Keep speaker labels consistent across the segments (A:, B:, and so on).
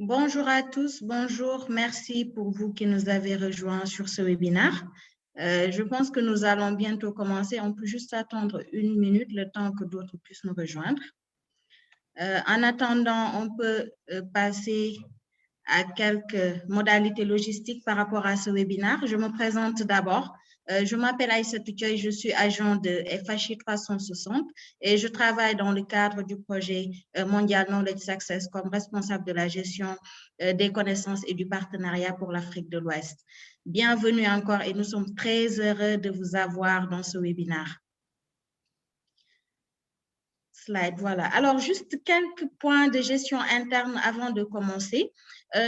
A: Bonjour à tous, bonjour, merci pour vous qui nous avez rejoints sur ce webinaire. Je pense que nous allons bientôt commencer. On peut juste attendre une minute, le temps que d'autres puissent nous rejoindre. En attendant, on peut passer à quelques modalités logistiques par rapport à ce webinaire. Je me présente d'abord. Je m'appelle Aïssatou Thioye, je suis agent de FHI 360 et je travaille dans le cadre du projet Mondial Knowledge Success comme responsable de la gestion des connaissances et du partenariat pour l'Afrique de l'Ouest. Bienvenue encore et nous sommes très heureux de vous avoir dans ce webinaire. Slide, voilà. Alors, juste quelques points de gestion interne avant de commencer.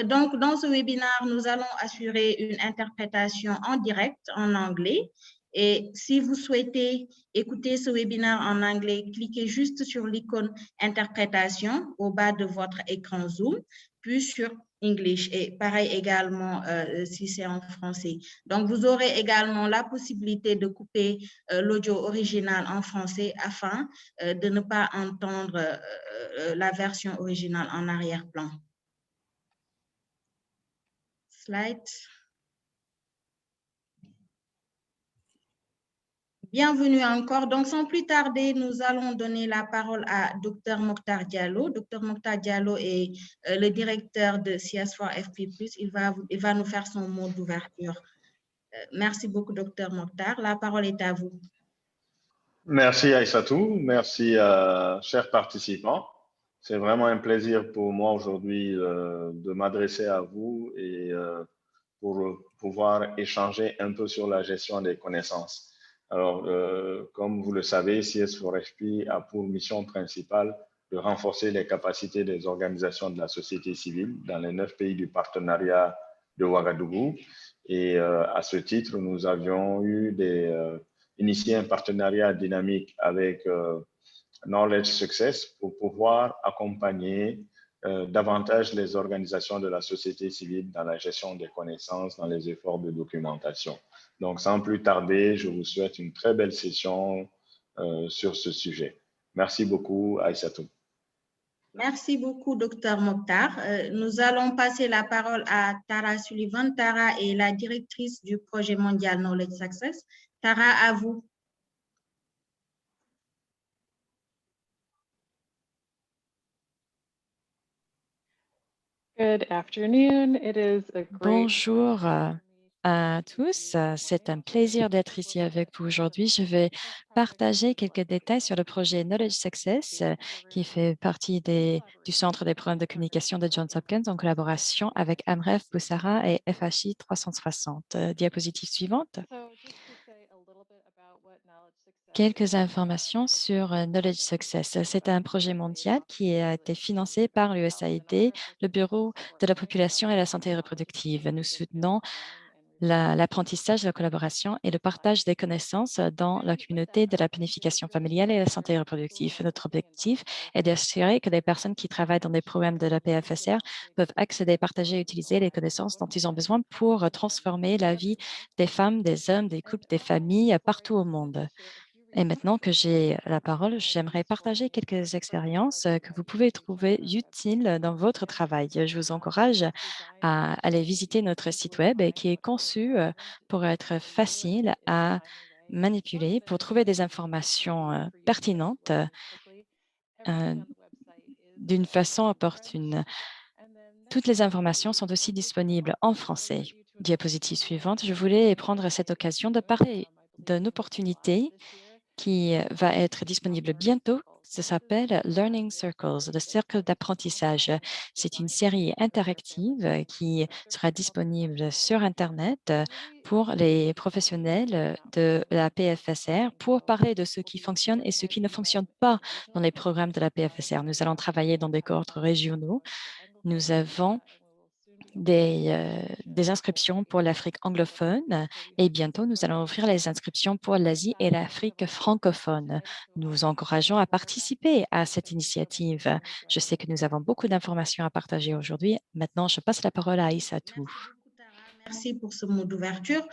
A: Donc, dans ce webinaire, nous allons assurer une interprétation en direct en anglais. Et si vous souhaitez écouter ce webinaire en anglais, cliquez juste sur l'icône interprétation au bas de votre écran Zoom, puis sur English et pareil également si c'est en français. Donc, vous aurez également la possibilité de couper l'audio original en français afin de ne pas entendre la version originale en arrière-plan. Slide. Bienvenue encore. Donc, sans plus tarder, nous allons donner la parole à Dr Mokhtar Diallo. Dr Mokhtar Diallo est le directeur de CS4FP+. Il va nous faire son mot d'ouverture. Merci beaucoup, Dr Mokhtar. La parole est à vous.
B: Merci Aïssatou, merci chers participants. C'est vraiment un plaisir pour moi aujourd'hui de m'adresser à vous et pour pouvoir échanger un peu sur la gestion des connaissances. Alors, comme vous le savez, CS4FP a pour mission principale de renforcer les capacités des organisations de la société civile dans les 9 pays du partenariat de Ouagadougou. Et à ce titre, nous avions eu initié un partenariat dynamique avec Knowledge Success pour pouvoir accompagner davantage les organisations de la société civile dans la gestion des connaissances, dans les efforts de documentation. Donc, sans plus tarder, je vous souhaite une très belle session sur ce sujet. Merci beaucoup, Aïssatou.
A: Merci beaucoup, Dr Mokhtar. Nous allons passer la parole à Tara Sullivan. Tara est la directrice du projet mondial Knowledge Success. Tara, à vous.
C: Good afternoon. It is a great...
D: Bonjour à tous. C'est un plaisir d'être ici avec vous aujourd'hui. Je vais partager quelques détails sur le projet Knowledge Success qui fait partie du Centre des programmes de communication de Johns Hopkins en collaboration avec Amref Boussara et FHI 360. Diapositive suivante. Quelques informations sur Knowledge Success. C'est un projet mondial qui a été financé par l'USAID, le Bureau de la population et la santé reproductive. Nous soutenons l'apprentissage, la collaboration et le partage des connaissances dans la communauté de la planification familiale et la santé reproductive. Notre objectif est d'assurer que les personnes qui travaillent dans des programmes de la PFSR peuvent accéder, partager et utiliser les connaissances dont ils ont besoin pour transformer la vie des femmes, des hommes, des couples, des familles partout au monde. Et maintenant que j'ai la parole, j'aimerais partager quelques expériences que vous pouvez trouver utiles dans votre travail. Je vous encourage à aller visiter notre site web qui est conçu pour être facile à manipuler, pour trouver des informations pertinentes d'une façon opportune. Toutes les informations sont aussi disponibles en français. Diapositive suivante. Je voulais prendre cette occasion de parler d'une opportunité qui va être disponible bientôt. Ça s'appelle Learning Circles, le cercle d'apprentissage. C'est une série interactive qui sera disponible sur Internet pour les professionnels de la PFSR pour parler de ce qui fonctionne et ce qui ne fonctionne pas dans les programmes de la PFSR. Nous allons travailler dans des cohortes régionaux. Nous avons des inscriptions pour l'Afrique anglophone et bientôt, nous allons ouvrir les inscriptions pour l'Asie et l'Afrique francophone. Nous vous encourageons à participer à cette initiative. Je sais que nous avons beaucoup d'informations à partager aujourd'hui. Maintenant, je passe la parole à Aïssatou.
A: Merci pour ce mot d'ouverture.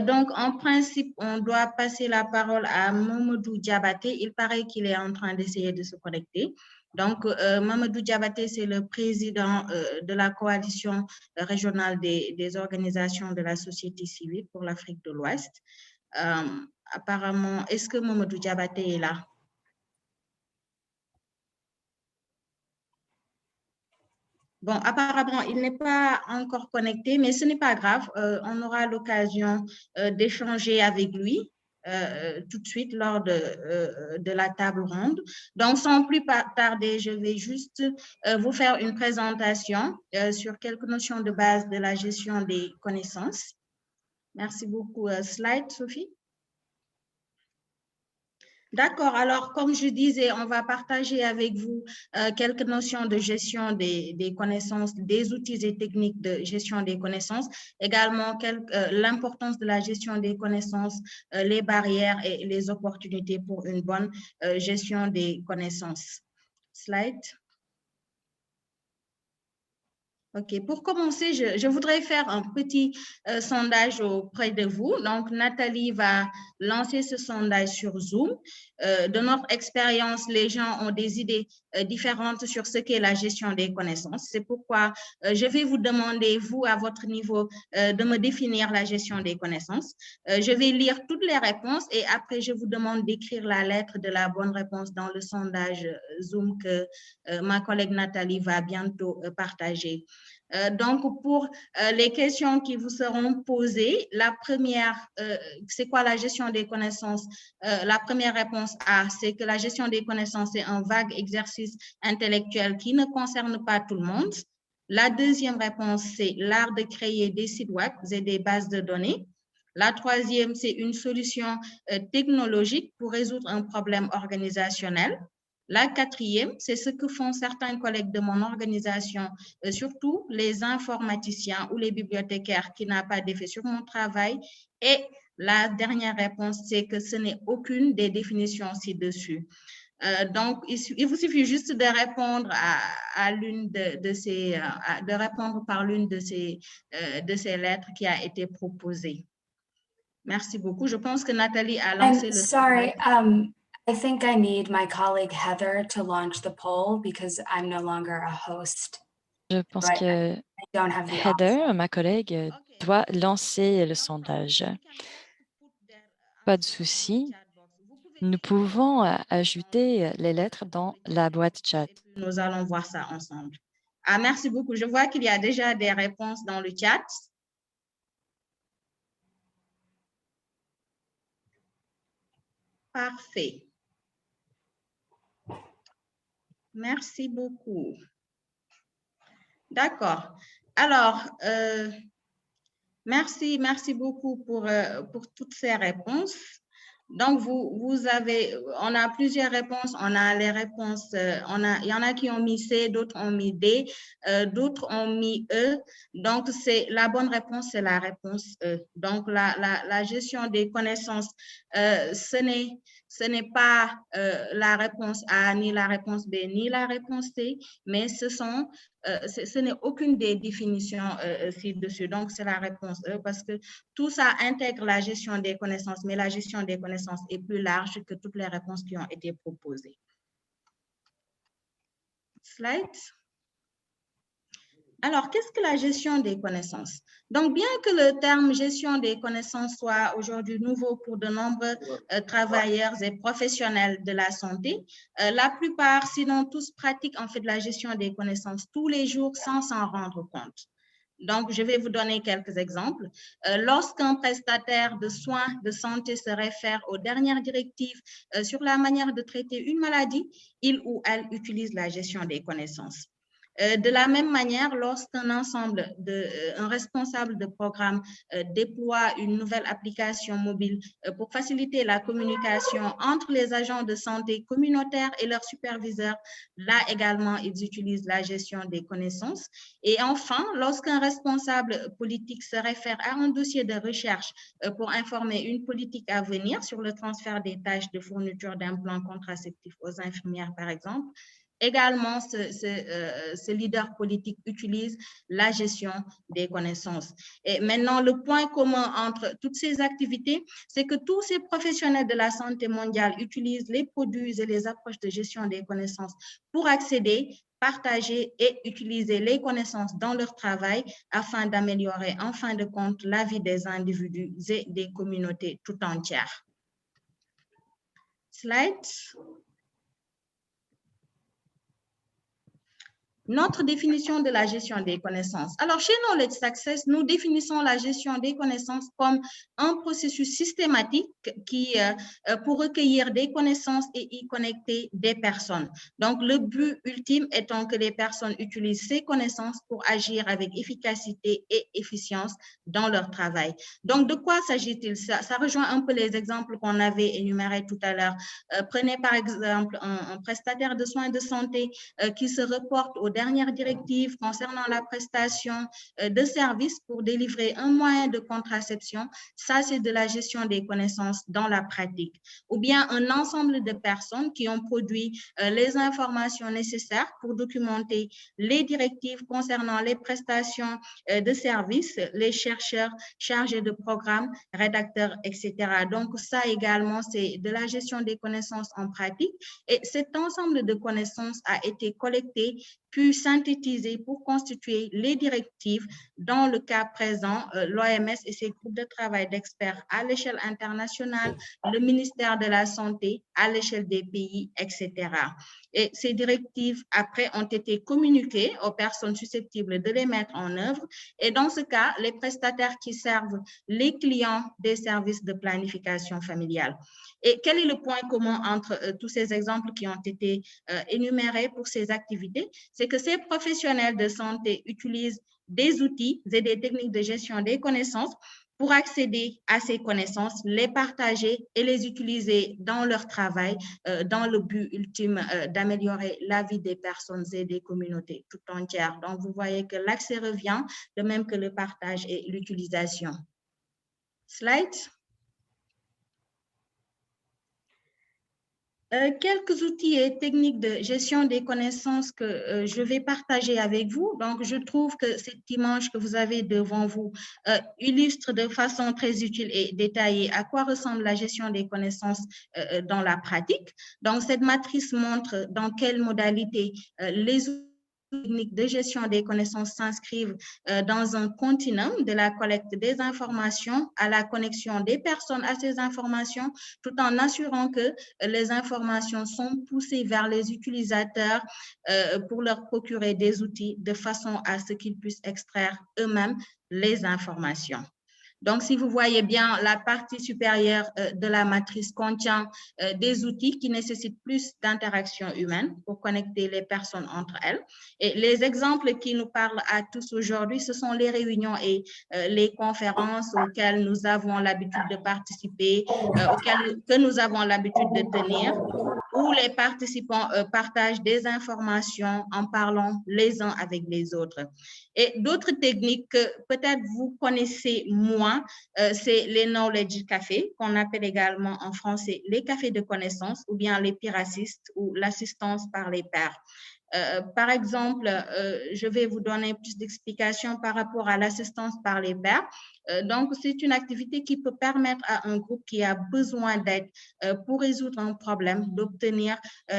A: Donc, en principe, on doit passer la parole à Momodou Diabaté. Il paraît qu'il est en train d'essayer de se connecter. Donc, Mamadou Diabaté, c'est le président de la coalition régionale des organisations de la société civile pour l'Afrique de l'Ouest. Apparemment, est-ce que Mamadou Diabaté est là? Bon, apparemment, il n'est pas encore connecté, mais ce n'est pas grave. On aura l'occasion d'échanger avec lui tout de suite lors de la table ronde. Donc, sans plus tarder, je vais juste vous faire une présentation sur quelques notions de base de la gestion des connaissances. Merci beaucoup. Slide, Sophie. D'accord, alors comme je disais, on va partager avec vous quelques notions de gestion des connaissances, des outils et techniques de gestion des connaissances, également l'importance de la gestion des connaissances, les barrières et les opportunités pour une bonne gestion des connaissances. Slide. OK, pour commencer, je voudrais faire un petit sondage auprès de vous. Donc, Nathalie va lancer ce sondage sur Zoom. De notre expérience, les gens ont des idées différentes sur ce qu'est la gestion des connaissances. C'est pourquoi je vais vous demander, vous, à votre niveau, de me définir la gestion des connaissances. Je vais lire toutes les réponses et après, je vous demande d'écrire la lettre de la bonne réponse dans le sondage Zoom que ma collègue Nathalie va bientôt partager. Donc, pour les questions qui vous seront posées, la première, c'est quoi la gestion des connaissances? La première réponse A, c'est que la gestion des connaissances est un vague exercice intellectuel qui ne concerne pas tout le monde. La deuxième réponse, c'est l'art de créer des sites web et des bases de données. La troisième, c'est une solution technologique pour résoudre un problème organisationnel. La quatrième, c'est ce que font certains collègues de mon organisation, surtout les informaticiens ou les bibliothécaires qui n'ont pas d'effet sur mon travail. Et la dernière réponse, c'est que ce n'est aucune des définitions ci-dessus. Donc, il vous suffit juste de répondre à l'une de répondre par l'une de ces lettres qui a été proposée. Merci beaucoup. Je pense que Nathalie a lancé le...
E: Sorry, I think I need my colleague Heather to launch the poll because I'm no longer a host.
D: Je pense que Heather, ma collègue, doit lancer le sondage. Pas de souci. Nous pouvons ajouter les lettres dans la boîte chat.
A: Nous allons voir ça ensemble. Ah, merci beaucoup. Je vois qu'il y a déjà des réponses dans le chat. Parfait. Merci beaucoup. D'accord. Alors, merci beaucoup pour toutes ces réponses. Donc, on a plusieurs réponses. On a les réponses, il y en a qui ont mis C, d'autres ont mis D, d'autres ont mis E. Donc, la bonne réponse, c'est la réponse E. Donc, la gestion des connaissances, ce n'est pas la réponse A, ni la réponse B, ni la réponse C, mais ce n'est aucune des définitions ci-dessus. Donc, c'est la réponse E parce que tout ça intègre la gestion des connaissances, mais la gestion des connaissances est plus large que toutes les réponses qui ont été proposées. Slide. Alors, qu'est-ce que la gestion des connaissances? Donc, bien que le terme gestion des connaissances soit aujourd'hui nouveau pour de nombreux travailleurs et professionnels de la santé, la plupart, sinon tous, pratiquent en fait la gestion des connaissances tous les jours sans s'en rendre compte. Donc, je vais vous donner quelques exemples. Lorsqu'un prestataire de soins de santé se réfère aux dernières directives sur la manière de traiter une maladie, il ou elle utilise la gestion des connaissances. De la même manière, lorsqu'un un responsable de programme déploie une nouvelle application mobile pour faciliter la communication entre les agents de santé communautaires et leurs superviseurs, là également, ils utilisent la gestion des connaissances. Et enfin, lorsqu'un responsable politique se réfère à un dossier de recherche pour informer une politique à venir sur le transfert des tâches de fourniture d'implants contraceptifs aux infirmières, par exemple, Également, ce leader politique utilise la gestion des connaissances. Et maintenant, le point commun entre toutes ces activités, c'est que tous ces professionnels de la santé mondiale utilisent les produits et les approches de gestion des connaissances pour accéder, partager et utiliser les connaissances dans leur travail afin d'améliorer en fin de compte la vie des individus et des communautés tout entières. Slide. Notre définition de la gestion des connaissances. Alors, chez Knowledge Success, nous définissons la gestion des connaissances comme un processus systématique pour recueillir des connaissances et y connecter des personnes. Donc, le but ultime étant que les personnes utilisent ces connaissances pour agir avec efficacité et efficience dans leur travail. Donc, de quoi s'agit-il? Ça rejoint un peu les exemples qu'on avait énumérés tout à l'heure. Prenez par exemple un prestataire de soins de santé qui se reporte aux dernières directives concernant la prestation de services pour délivrer un moyen de contraception. Ça, c'est de la gestion des connaissances dans la pratique. Ou bien un ensemble de personnes qui ont produit les informations nécessaires pour documenter les directives concernant les prestations de services, les chercheurs chargés de programmes, rédacteurs, etc. Donc, ça également, c'est de la gestion des connaissances en pratique. Et cet ensemble de connaissances a été collecté puis synthétisé pour constituer les directives. Dans le cas présent, l'OMS et ses groupes de travail d'experts à l'échelle internationale, le ministère de la Santé à l'échelle des pays, etc. Et ces directives, après, ont été communiquées aux personnes susceptibles de les mettre en œuvre. Et dans ce cas, les prestataires qui servent les clients des services de planification familiale. Et quel est le point commun entre tous ces exemples qui ont été énumérés pour ces activités? C'est que ces professionnels de santé utilisent des outils et des techniques de gestion des connaissances pour accéder à ces connaissances, les partager et les utiliser dans leur travail dans le but ultime d'améliorer la vie des personnes et des communautés tout entières. Donc, vous voyez que l'accès revient, de même que le partage et l'utilisation. Slide. Quelques outils et techniques de gestion des connaissances que je vais partager avec vous. Donc, je trouve que cette image que vous avez devant vous illustre de façon très utile et détaillée à quoi ressemble la gestion des connaissances dans la pratique. Donc, cette matrice montre dans quelle modalité les outils techniques de gestion des connaissances s'inscrivent dans un continuum de la collecte des informations à la connexion des personnes à ces informations, tout en assurant que les informations sont poussées vers les utilisateurs pour leur procurer des outils de façon à ce qu'ils puissent extraire eux-mêmes les informations. Donc, si vous voyez bien, la partie supérieure de la matrice contient des outils qui nécessitent plus d'interaction humaine pour connecter les personnes entre elles. Et les exemples qui nous parlent à tous aujourd'hui, ce sont les réunions et les conférences auxquelles nous avons l'habitude de participer, que nous avons l'habitude de tenir, où les participants partagent des informations en parlant les uns avec les autres. Et d'autres techniques que peut-être vous connaissez moins, c'est les knowledge cafés, qu'on appelle également en français les cafés de connaissances ou bien les piracistes ou l'assistance par les pairs. Par exemple, je vais vous donner plus d'explications par rapport à l'assistance par les pairs. Donc, c'est une activité qui peut permettre à un groupe qui a besoin d'aide pour résoudre un problème d'obtenir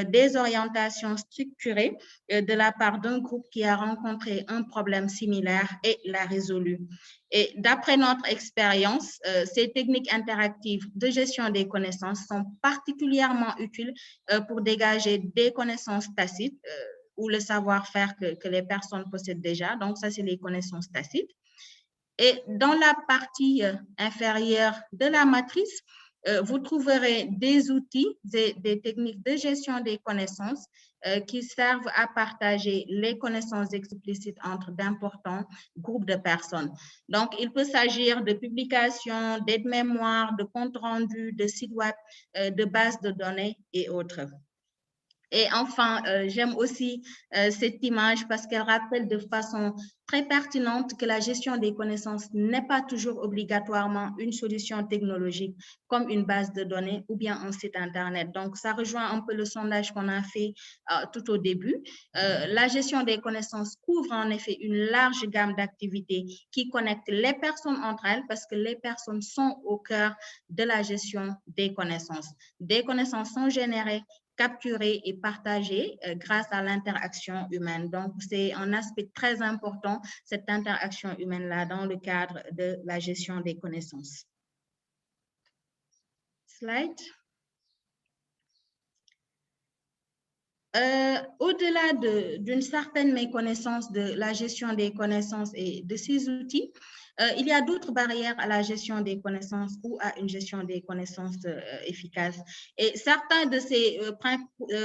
A: des orientations structurées de la part d'un groupe qui a rencontré un problème similaire et l'a résolu. Et d'après notre expérience, ces techniques interactives de gestion des connaissances sont particulièrement utiles pour dégager des connaissances tacites ou le savoir-faire que les personnes possèdent déjà. Donc, ça, c'est les connaissances tacites. Et dans la partie inférieure de la matrice, vous trouverez des outils, des techniques de gestion des connaissances qui servent à partager les connaissances explicites entre d'importants groupes de personnes. Donc, il peut s'agir de publications, d'aides-mémoires, de comptes rendus, de sites web, de bases de données et autres. Et enfin, j'aime aussi cette image parce qu'elle rappelle de façon très pertinente que la gestion des connaissances n'est pas toujours obligatoirement une solution technologique comme une base de données ou bien un site Internet. Donc, ça rejoint un peu le sondage qu'on a fait tout au début. La gestion des connaissances couvre en effet une large gamme d'activités qui connectent les personnes entre elles parce que les personnes sont au cœur de la gestion des connaissances. Des connaissances sont générées, capturées et partagées grâce à l'interaction humaine. Donc, c'est un aspect très important, cette interaction humaine-là, dans le cadre de la gestion des connaissances. Slide. Au-delà d'une certaine méconnaissance de la gestion des connaissances et de ces outils, il y a d'autres barrières à la gestion des connaissances ou à une gestion des connaissances efficace. Et certains de ces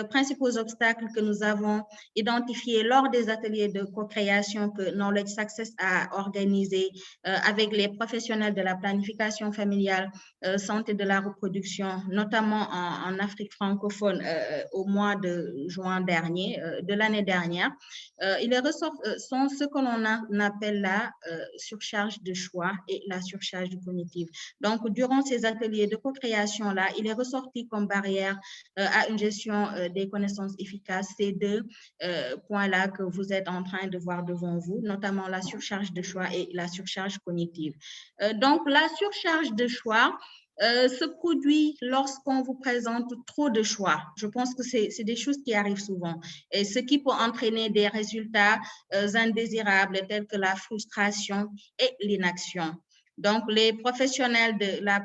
A: principaux obstacles que nous avons identifiés lors des ateliers de co-création que Knowledge Success a organisés avec les professionnels de la planification familiale, santé de la reproduction, notamment en Afrique francophone au mois de juin dernier, de l'année dernière, ils sont ce que l'on appelle la surcharge de choix et la surcharge cognitive. Donc, durant ces ateliers de co-création-là, il est ressorti comme barrière à une gestion des connaissances efficaces ces deux points-là que vous êtes en train de voir devant vous, notamment la surcharge de choix et la surcharge cognitive. Donc, la surcharge de choix se produit lorsqu'on vous présente trop de choix. Je pense que c'est des choses qui arrivent souvent, et ce qui peut entraîner des résultats indésirables tels que la frustration et l'inaction. Donc, les professionnels de la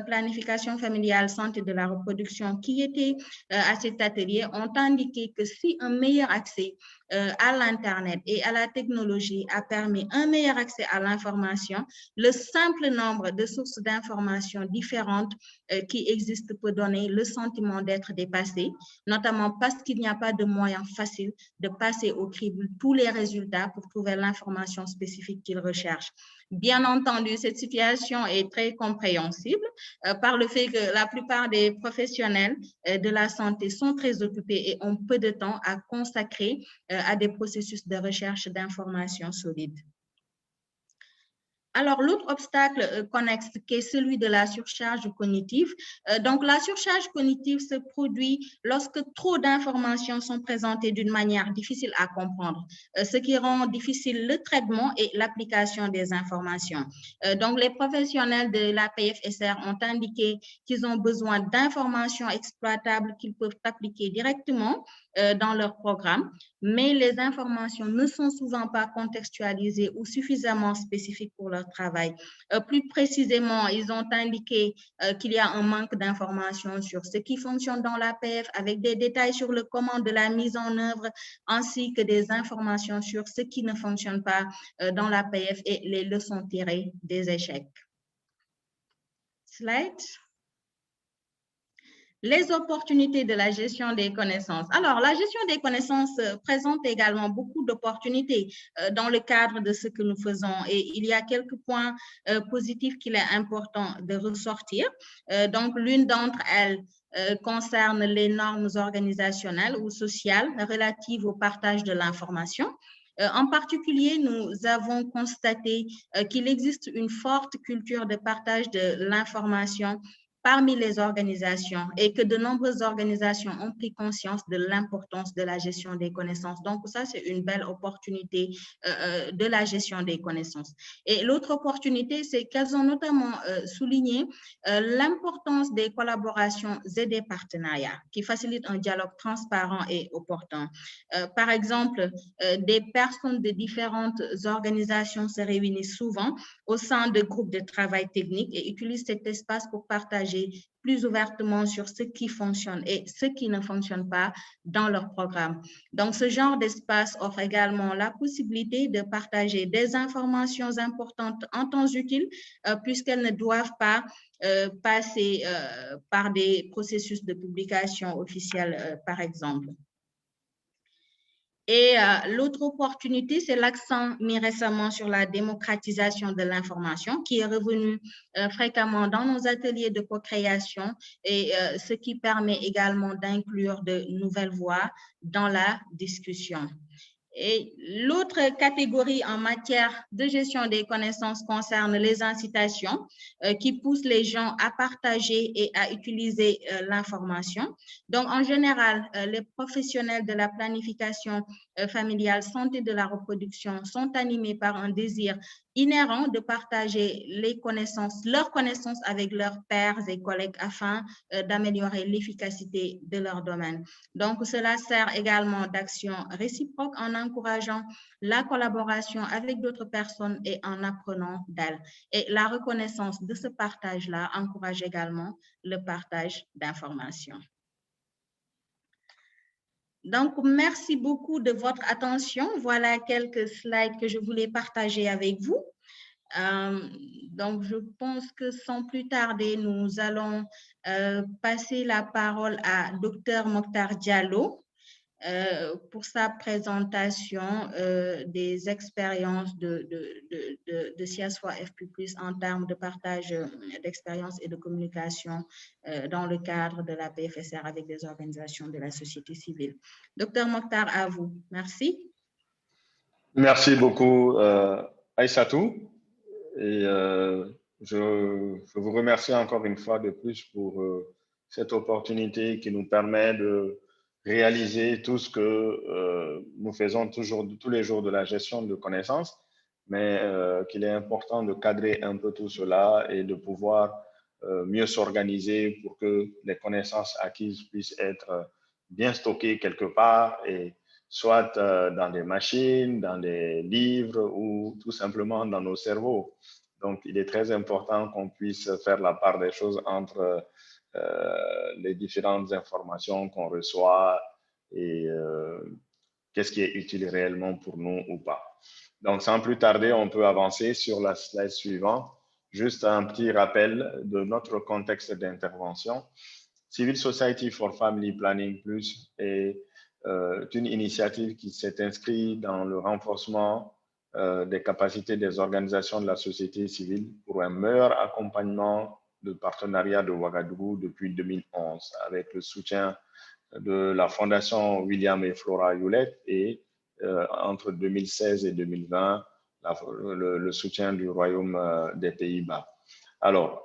A: planification familiale, santé de la reproduction qui étaient à cet atelier ont indiqué que si un meilleur accès à l'Internet et à la technologie a permis un meilleur accès à l'information, le simple nombre de sources d'informations différentes qui existent peut donner le sentiment d'être dépassé, notamment parce qu'il n'y a pas de moyen facile de passer au crible tous les résultats pour trouver l'information spécifique qu'ils recherchent. Bien entendu, cette situation est très compréhensible par le fait que la plupart des professionnels de la santé sont très occupés et ont peu de temps à consacrer à des processus de recherche d'informations solides. Alors, l'autre obstacle connexe, qui est celui de la surcharge cognitive. Donc, la surcharge cognitive se produit lorsque trop d'informations sont présentées d'une manière difficile à comprendre, ce qui rend difficile le traitement et l'application des informations. Donc, les professionnels de l'APFSR ont indiqué qu'ils ont besoin d'informations exploitables qu'ils peuvent appliquer directement dans leur programme, mais les informations ne sont souvent pas contextualisées ou suffisamment spécifiques pour leur travail. Plus précisément, ils ont indiqué qu'il y a un manque d'informations sur ce qui fonctionne dans l'APF, avec des détails sur le comment de la mise en œuvre, ainsi que des informations sur ce qui ne fonctionne pas dans l'APF et les leçons tirées des échecs. Slide. Les opportunités de la gestion des connaissances. Alors, la gestion des connaissances présente également beaucoup d'opportunités dans le cadre de ce que nous faisons, et il y a quelques points positifs qu'il est important de ressortir. Donc, l'une d'entre elles concerne les normes organisationnelles ou sociales relatives au partage de l'information. En particulier, nous avons constaté qu'il existe une forte culture de partage de l'information parmi les organisations et que de nombreuses organisations ont pris conscience de l'importance de la gestion des connaissances. Donc, ça, c'est une belle opportunité de la gestion des connaissances. Et l'autre opportunité, c'est qu'elles ont notamment souligné l'importance des collaborations et des partenariats qui facilitent un dialogue transparent et opportun. Par exemple, des personnes de différentes organisations se réunissent souvent au sein de groupes de travail technique et utilisent cet espace pour partager plus ouvertement sur ce qui fonctionne et ce qui ne fonctionne pas dans leur programme. Donc, ce genre d'espace offre également la possibilité de partager des informations importantes en temps utile, puisqu'elles ne doivent pas passer par des processus de publication officielle, par exemple. Et l'autre opportunité, c'est l'accent mis récemment sur la démocratisation de l'information qui est revenu fréquemment dans nos ateliers de co-création et ce qui permet également d'inclure de nouvelles voix dans la discussion. Et l'autre catégorie en matière de gestion des connaissances concerne les incitations qui poussent les gens à partager et à utiliser l'information. Donc, en général, les professionnels de la planification familiale, santé de la reproduction sont animés par un désir inhérent de partager leurs connaissances avec leurs pairs et collègues afin d'améliorer l'efficacité de leur domaine. Donc, cela sert également d'action réciproque en encourageant la collaboration avec d'autres personnes et en apprenant d'elles. Et la reconnaissance de ce partage-là encourage également le partage d'informations. Donc, merci beaucoup de votre attention. Voilà quelques slides que je voulais partager avec vous. Donc, je pense que sans plus tarder, nous allons passer la parole à Dr Mokhtar Diallo pour sa présentation des expériences de CS4FP+, en termes de partage d'expériences et de communication dans le cadre de la PFSR avec des organisations de la société civile. Dr Mokhtar, à vous. Merci.
B: Merci beaucoup, Aïssatou. Et je vous remercie encore une fois de plus pour cette opportunité qui nous permet de réaliser tout ce que nous faisons tous les jours de la gestion de connaissances, mais qu'il est important de cadrer un peu tout cela et de pouvoir mieux s'organiser pour que les connaissances acquises puissent être bien stockées quelque part, et soit dans des machines, dans des livres ou tout simplement dans nos cerveaux. Donc, il est très important qu'on puisse faire la part des choses entre les différentes informations qu'on reçoit et qu'est-ce qui est utile réellement pour nous ou pas. Donc, sans plus tarder, on peut avancer sur la slide suivante. Juste un petit rappel de notre contexte d'intervention. Civil Society for Family Planning Plus est une initiative qui s'est inscrite dans le renforcement des capacités des organisations de la société civile pour un meilleur accompagnement de partenariat de Ouagadougou depuis 2011, avec le soutien de la Fondation William et Flora Hewlett et entre 2016 et 2020, le soutien du Royaume des Pays-Bas. Alors,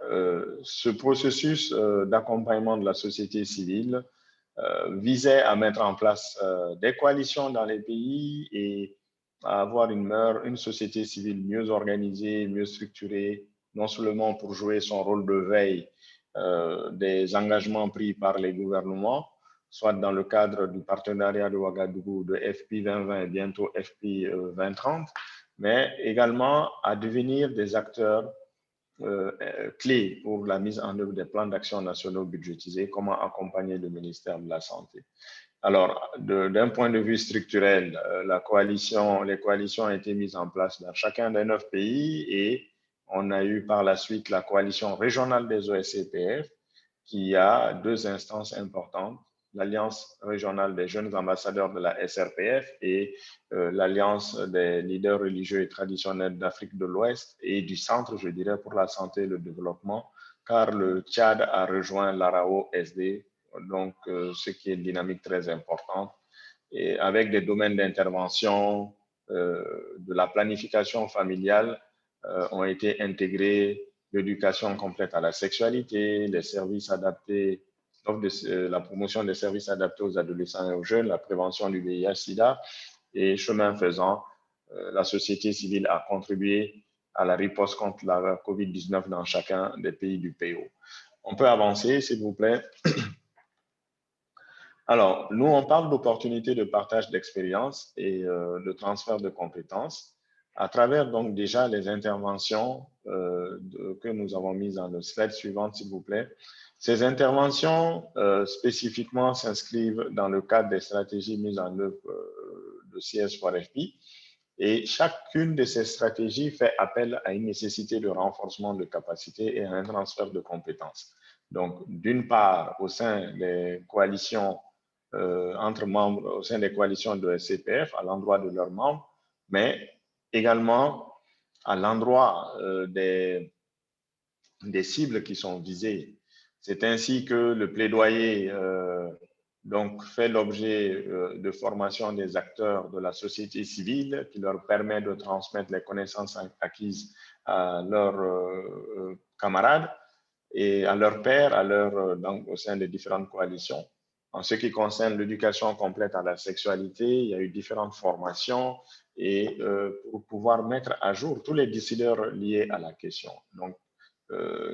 B: ce processus d'accompagnement de la société civile visait à mettre en place des coalitions dans les pays et à avoir une société civile mieux organisée, mieux structurée, non seulement pour jouer son rôle de veille des engagements pris par les gouvernements, soit dans le cadre du partenariat de Ouagadougou de FP 2020 et bientôt FP 2030, mais également à devenir des acteurs clés pour la mise en œuvre des plans d'action nationaux budgétisés, comment accompagner le ministère de la Santé. Alors, d'un point de vue structurel, les coalitions ont été mises en place dans chacun des 9 pays et on a eu par la suite la coalition régionale des OSCPF qui a 2 instances importantes, l'Alliance régionale des jeunes ambassadeurs de la SRPF et l'Alliance des leaders religieux et traditionnels d'Afrique de l'Ouest et du Centre, je dirais, pour la santé et le développement, car le Tchad a rejoint l'ARAO-SD, donc ce qui est une dynamique très importante, et avec des domaines d'intervention de la planification familiale ont été intégrés l'éducation complète à la sexualité, les services adaptés, la promotion des services adaptés aux adolescents et aux jeunes, la prévention du VIH-Sida, et chemin faisant, la société civile a contribué à la riposte contre la COVID-19 dans chacun des pays du PO. On peut avancer, s'il vous plaît. Alors, nous, on parle d'opportunités de partage d'expériences et de transfert de compétences à travers donc déjà les interventions que nous avons mises dans le slide suivant, s'il vous plaît. Ces interventions spécifiquement s'inscrivent dans le cadre des stratégies mises en œuvre de CS4FP et chacune de ces stratégies fait appel à une nécessité de renforcement de capacité et à un transfert de compétences. Donc, d'une part, au sein des coalitions entre membres au sein des coalitions de SCPF à l'endroit de leurs membres, mais également à l'endroit des cibles qui sont visées. C'est ainsi que le plaidoyer donc fait l'objet de formation des acteurs de la société civile qui leur permet de transmettre les connaissances acquises à leurs camarades et à leurs pairs donc, au sein des différentes coalitions. En ce qui concerne l'éducation complète à la sexualité, il y a eu différentes formations et pour pouvoir mettre à jour tous les décideurs liés à la question. Donc,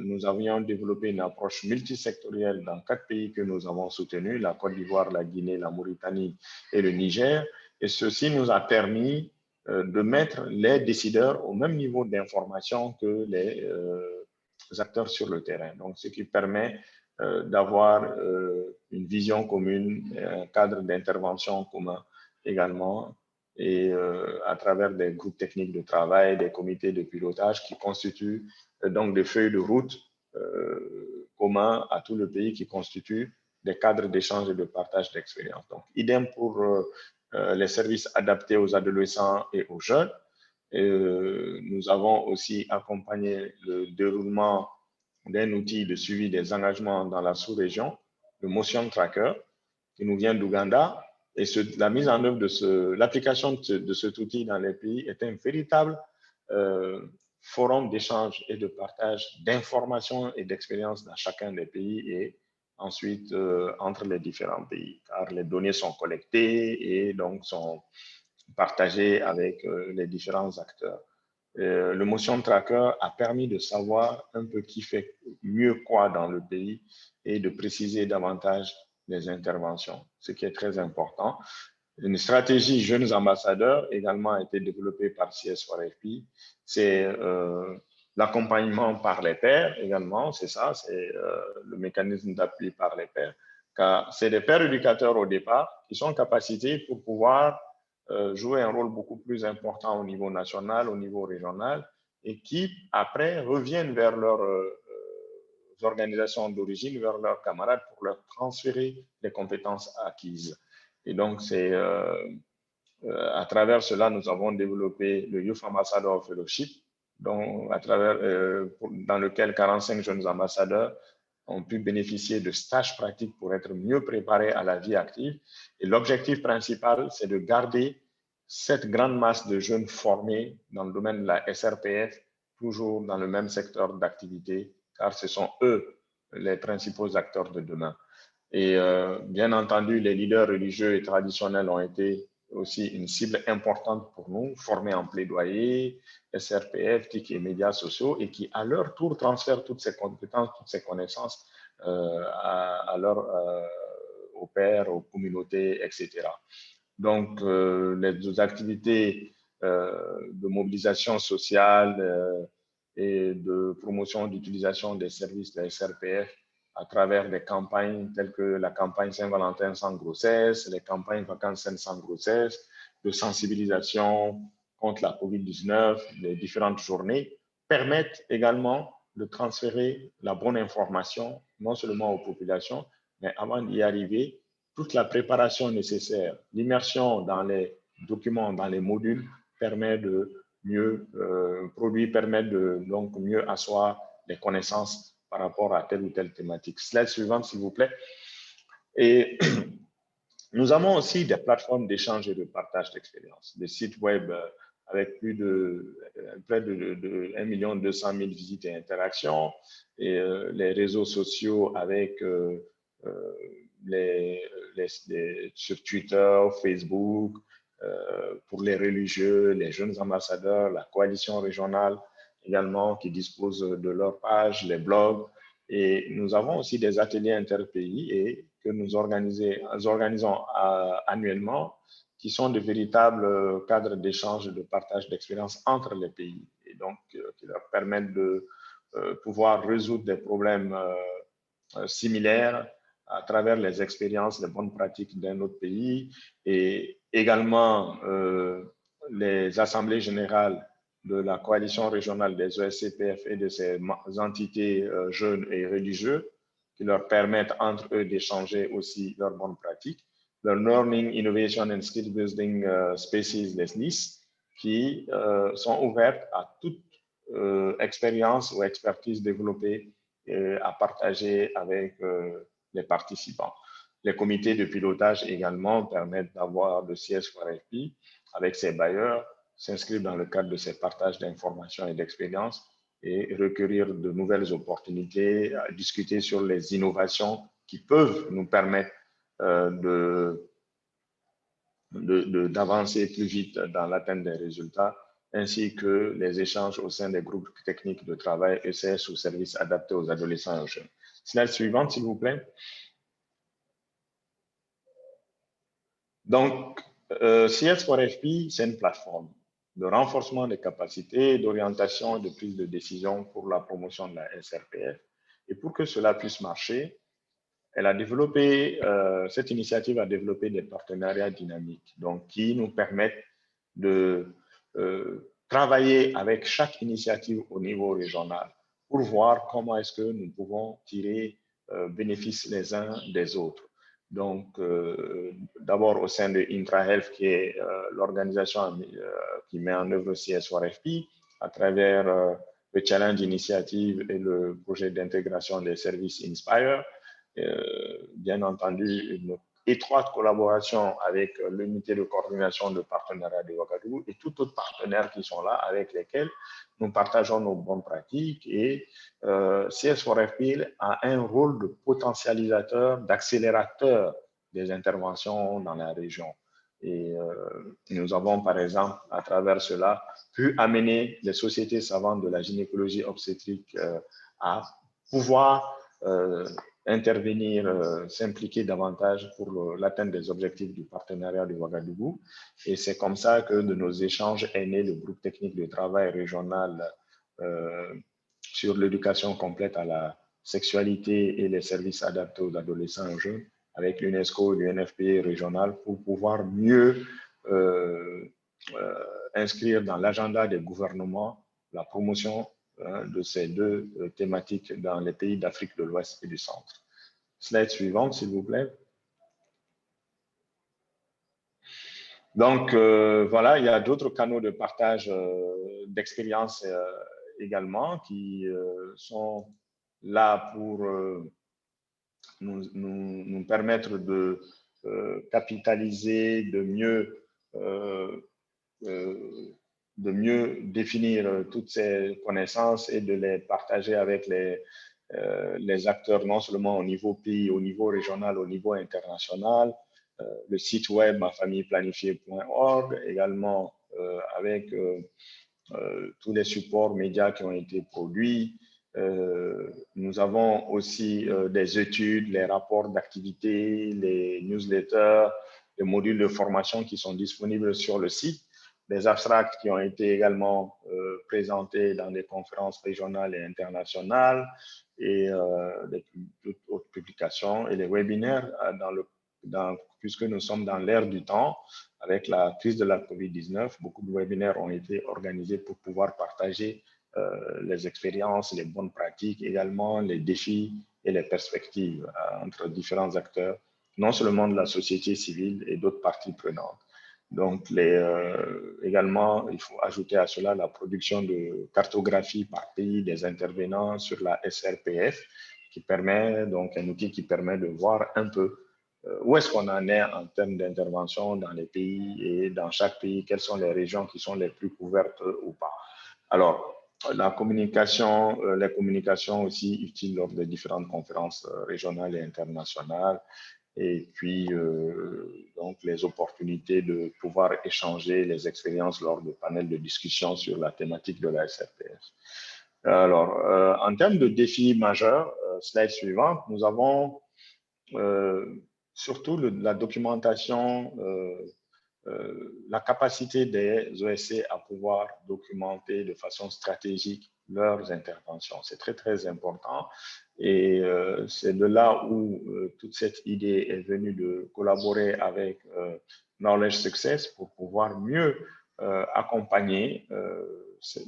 B: nous avions développé une approche multisectorielle dans 4 pays que nous avons soutenus, la Côte d'Ivoire, la Guinée, la Mauritanie et le Niger. Et ceci nous a permis de mettre les décideurs au même niveau d'information que les acteurs sur le terrain. Donc, ce qui permet d'avoir une vision commune, un cadre d'intervention commun également, et à travers des groupes techniques de travail, des comités de pilotage qui constituent donc des feuilles de route communs à tout le pays qui constituent des cadres d'échange et de partage d'expérience. Donc, idem pour les services adaptés aux adolescents et aux jeunes. Nous avons aussi accompagné le déroulement d'un outil de suivi des engagements dans la sous-région, le Motion Tracker, qui nous vient d'Ouganda. Et la mise en œuvre de l'application de cet outil dans les pays est un véritable forum d'échange et de partage d'informations et d'expériences dans chacun des pays et ensuite entre les différents pays, car les données sont collectées et donc sont partagées avec les différents acteurs. Le Motion Tracker a permis de savoir un peu qui fait mieux quoi dans le pays et de préciser davantage les interventions, ce qui est très important. Une stratégie jeunes ambassadeurs également a été développée par CS4FP. C'est l'accompagnement par les pairs également, c'est ça, c'est le mécanisme d'appui par les pairs. Car c'est des pairs éducateurs au départ qui sont capacités pour pouvoir jouer un rôle beaucoup plus important au niveau national, au niveau régional, et qui après reviennent vers leurs organisations d'origine, vers leurs camarades pour leur transférer les compétences acquises. Et donc, c'est à travers cela, nous avons développé le Youth Ambassador Fellowship, dans lequel 45 jeunes ambassadeurs ont pu bénéficier de stages pratiques pour être mieux préparés à la vie active. Et l'objectif principal, c'est de garder cette grande masse de jeunes formés dans le domaine de la SRPF, toujours dans le même secteur d'activité, car ce sont eux les principaux acteurs de demain. Et bien entendu, les leaders religieux et traditionnels ont été aussi une cible importante pour nous, formés en plaidoyer, SRPF, TIC et médias sociaux, et qui à leur tour transfèrent toutes ces compétences, toutes ces connaissances aux pairs, aux communautés, etc. Donc, les activités de mobilisation sociale et de promotion d'utilisation des services de la SRPF à travers des campagnes telles que la campagne Saint-Valentin sans grossesse, les campagnes vacances saines sans grossesse, de sensibilisation contre la COVID-19, les différentes journées, permettent également de transférer la bonne information, non seulement aux populations, mais avant d'y arriver, toute la préparation nécessaire, l'immersion dans les documents, dans les modules, permet de mieux produire, permet de donc mieux asseoir les connaissances par rapport à telle ou telle thématique. Slide suivante, s'il vous plaît. Et nous avons aussi des plateformes d'échange et de partage d'expériences, des sites web avec près de 1 200 000 visites et interactions, et les réseaux sociaux avec sur Twitter, Facebook, pour les religieux, les jeunes ambassadeurs, la coalition régionale également qui dispose de leur page, les blogs. Et nous avons aussi des ateliers interpays et que nous organisons annuellement, qui sont de véritables cadres d'échange et de partage d'expériences entre les pays, et donc qui leur permettent de pouvoir résoudre des problèmes similaires à travers les expériences, les bonnes pratiques d'un autre pays, et également les assemblées générales de la coalition régionale des ESCPF et de ses entités jeunes et religieuses qui leur permettent entre eux d'échanger aussi leurs bonnes pratiques. le Learning, Innovation and Skill Building Spaces, les LIS, qui sont ouvertes à toute expérience ou expertise développée à partager avec les participants. Les comités de pilotage également permettent d'avoir le CS4FP avec ses bailleurs, s'inscrire dans le cadre de ces partages d'informations et d'expériences et recueillir de nouvelles opportunités, discuter sur les innovations qui peuvent nous permettre d'avancer plus vite dans l'atteinte des résultats, ainsi que les échanges au sein des groupes techniques de travail ECS ou services adaptés aux adolescents et aux jeunes. Slide suivante, s'il vous plaît. Donc, CS4FP, c'est une plateforme de renforcement des capacités, d'orientation et de prise de décision pour la promotion de la SRPF. Et pour que cela puisse marcher, elle a développé, cette initiative a développé des partenariats dynamiques, donc qui nous permettent de travailler avec chaque initiative au niveau régional pour voir comment est-ce que nous pouvons tirer bénéfice les uns des autres. Donc, d'abord au sein de IntraHealth, qui est l'organisation qui met en œuvre CS4FP, à travers le Challenge Initiative et le projet d'intégration des services Inspire, bien entendu, une étroite collaboration avec l'unité de coordination de partenariat de Ouagadougou et tout autres partenaires qui sont là avec lesquels nous partageons nos bonnes pratiques et CS4FP a un rôle de potentialisateur, d'accélérateur des interventions dans la région. Et nous avons, par exemple, à travers cela, pu amener les sociétés savantes de la gynécologie obstétrique à pouvoir intervenir, s'impliquer davantage pour l'atteinte des objectifs du partenariat de Ouagadougou. Et c'est comme ça que de nos échanges est né le groupe technique de travail régional sur l'éducation complète à la sexualité et les services adaptés aux adolescents et aux jeunes avec l'UNESCO et l'UNFPA régional pour pouvoir mieux inscrire dans l'agenda des gouvernements la promotion de ces deux thématiques dans les pays d'Afrique de l'Ouest et du Centre. Slide suivante, s'il vous plaît. Donc, voilà, il y a d'autres canaux de partage d'expérience également qui sont là pour nous permettre de capitaliser, de mieux définir toutes ces connaissances et de les partager avec les acteurs, non seulement au niveau pays, au niveau régional, au niveau international. Le site web mafamilleplanifiée.org, également avec tous les supports médias qui ont été produits. Nous avons aussi des études, les rapports d'activité, les newsletters, les modules de formation qui sont disponibles sur le site, des abstracts qui ont été également présentés dans des conférences régionales et internationales et d'autres autres publications et les webinaires puisque nous sommes dans l'ère du temps avec la crise de la COVID-19, beaucoup de webinaires ont été organisés pour pouvoir partager les expériences, les bonnes pratiques, également les défis et les perspectives entre différents acteurs, non seulement de la société civile et d'autres parties prenantes. Donc, également, il faut ajouter à cela la production de cartographie par pays des intervenants sur la SRPF, qui permet, donc un outil qui permet de voir un peu où est-ce qu'on en est en termes d'intervention dans les pays et dans chaque pays, quelles sont les régions qui sont les plus couvertes ou pas. Alors, les communications aussi utiles lors des différentes conférences régionales et internationales, et puis donc les opportunités de pouvoir échanger les expériences lors de panels de discussion sur la thématique de la SRPF. Alors, en termes de défis majeurs, slide suivante, nous avons surtout la documentation, la capacité des OSC à pouvoir documenter de façon stratégique leurs interventions. C'est très, très important. Et c'est de là où toute cette idée est venue de collaborer avec Knowledge Success pour pouvoir mieux accompagner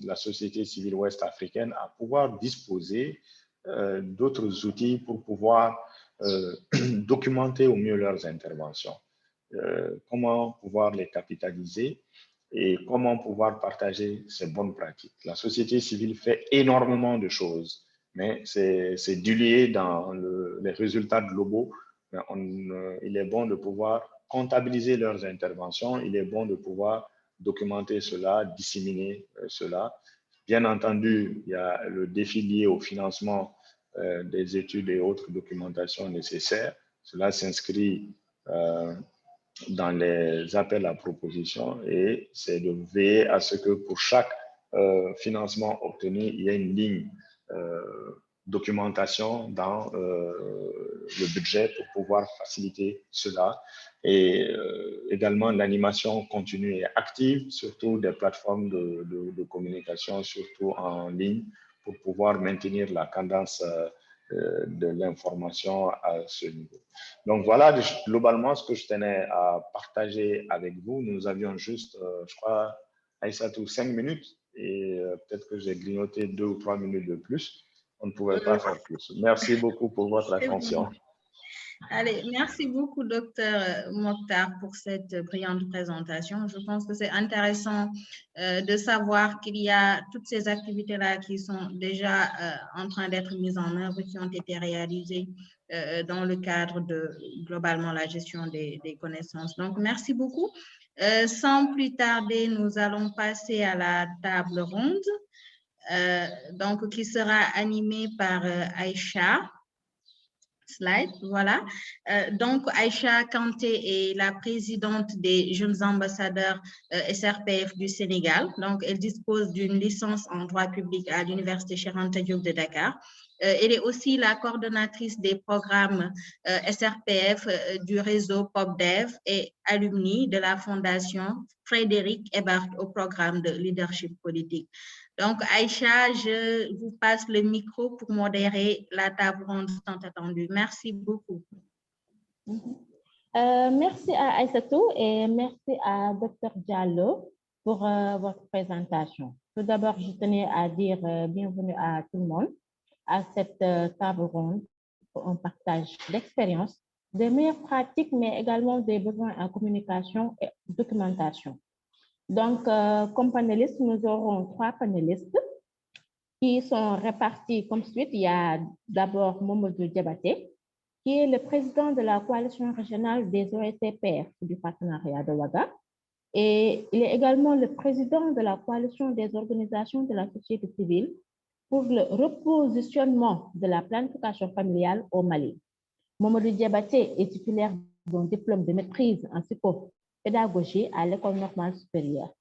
B: la société civile ouest-africaine à pouvoir disposer d'autres outils pour pouvoir documenter au mieux leurs interventions. comment pouvoir les capitaliser et comment pouvoir partager ces bonnes pratiques. La société civile fait énormément de choses, mais c'est dilué dans les résultats globaux. Il est bon de pouvoir comptabiliser leurs interventions, il est bon de pouvoir documenter cela, disséminer cela. Bien entendu, il y a le défi lié au financement des études et autres documentations nécessaires. Cela s'inscrit dans les appels à propositions et c'est de veiller à ce que pour chaque financement obtenu, il y ait une ligne documentation dans le budget pour pouvoir faciliter cela et également l'animation continue et active, surtout des plateformes de communication, surtout en ligne, pour pouvoir maintenir la cadence de l'information à ce niveau. Donc voilà globalement ce que je tenais à partager avec vous. Nous avions juste, je crois, Aïssatou, 5 minutes et peut-être que j'ai grignoté 2 ou 3 minutes de plus. On ne pouvait pas faire plus. Merci beaucoup pour votre attention.
A: Allez, merci beaucoup, Dr Mokhtar, pour cette brillante présentation. Je pense que c'est intéressant de savoir qu'il y a toutes ces activités-là qui sont déjà en train d'être mises en œuvre, qui ont été réalisées dans le cadre de, globalement, la gestion des connaissances. Donc, merci beaucoup. Sans plus tarder, nous allons passer à la table ronde, donc qui sera animée par Aïcha. Slide, voilà. Donc, Aïcha Kanté est la présidente des jeunes ambassadeurs SRPF du Sénégal. Donc, elle dispose d'une licence en droit public à l'Université Cheikh Anta Diop de Dakar. Elle est aussi la coordonnatrice des programmes SRPF du réseau PopDev et alumni de la Fondation Frédéric Ebert au programme de leadership politique. Donc, Aïcha, je vous passe le micro pour modérer la table ronde tant attendue. Merci beaucoup.
F: Merci à Aïssatou et merci à Dr Diallo pour votre présentation. Tout d'abord, je tenais à dire bienvenue à tout le monde à cette table ronde pour un partage d'expériences, des meilleures pratiques, mais également des besoins en communication et documentation. Donc, comme panélistes, nous aurons 3 panélistes qui sont répartis comme suite. Il y a d'abord Mamadou Diabaté, qui est le président de la coalition régionale des OSCPF du partenariat de Ouaga. Et il est également le président de la coalition des organisations de la société civile pour le repositionnement de la planification familiale au Mali. Mamadou Diabaté est titulaire d'un diplôme de maîtrise en psychopédagogie à l'École normale supérieure.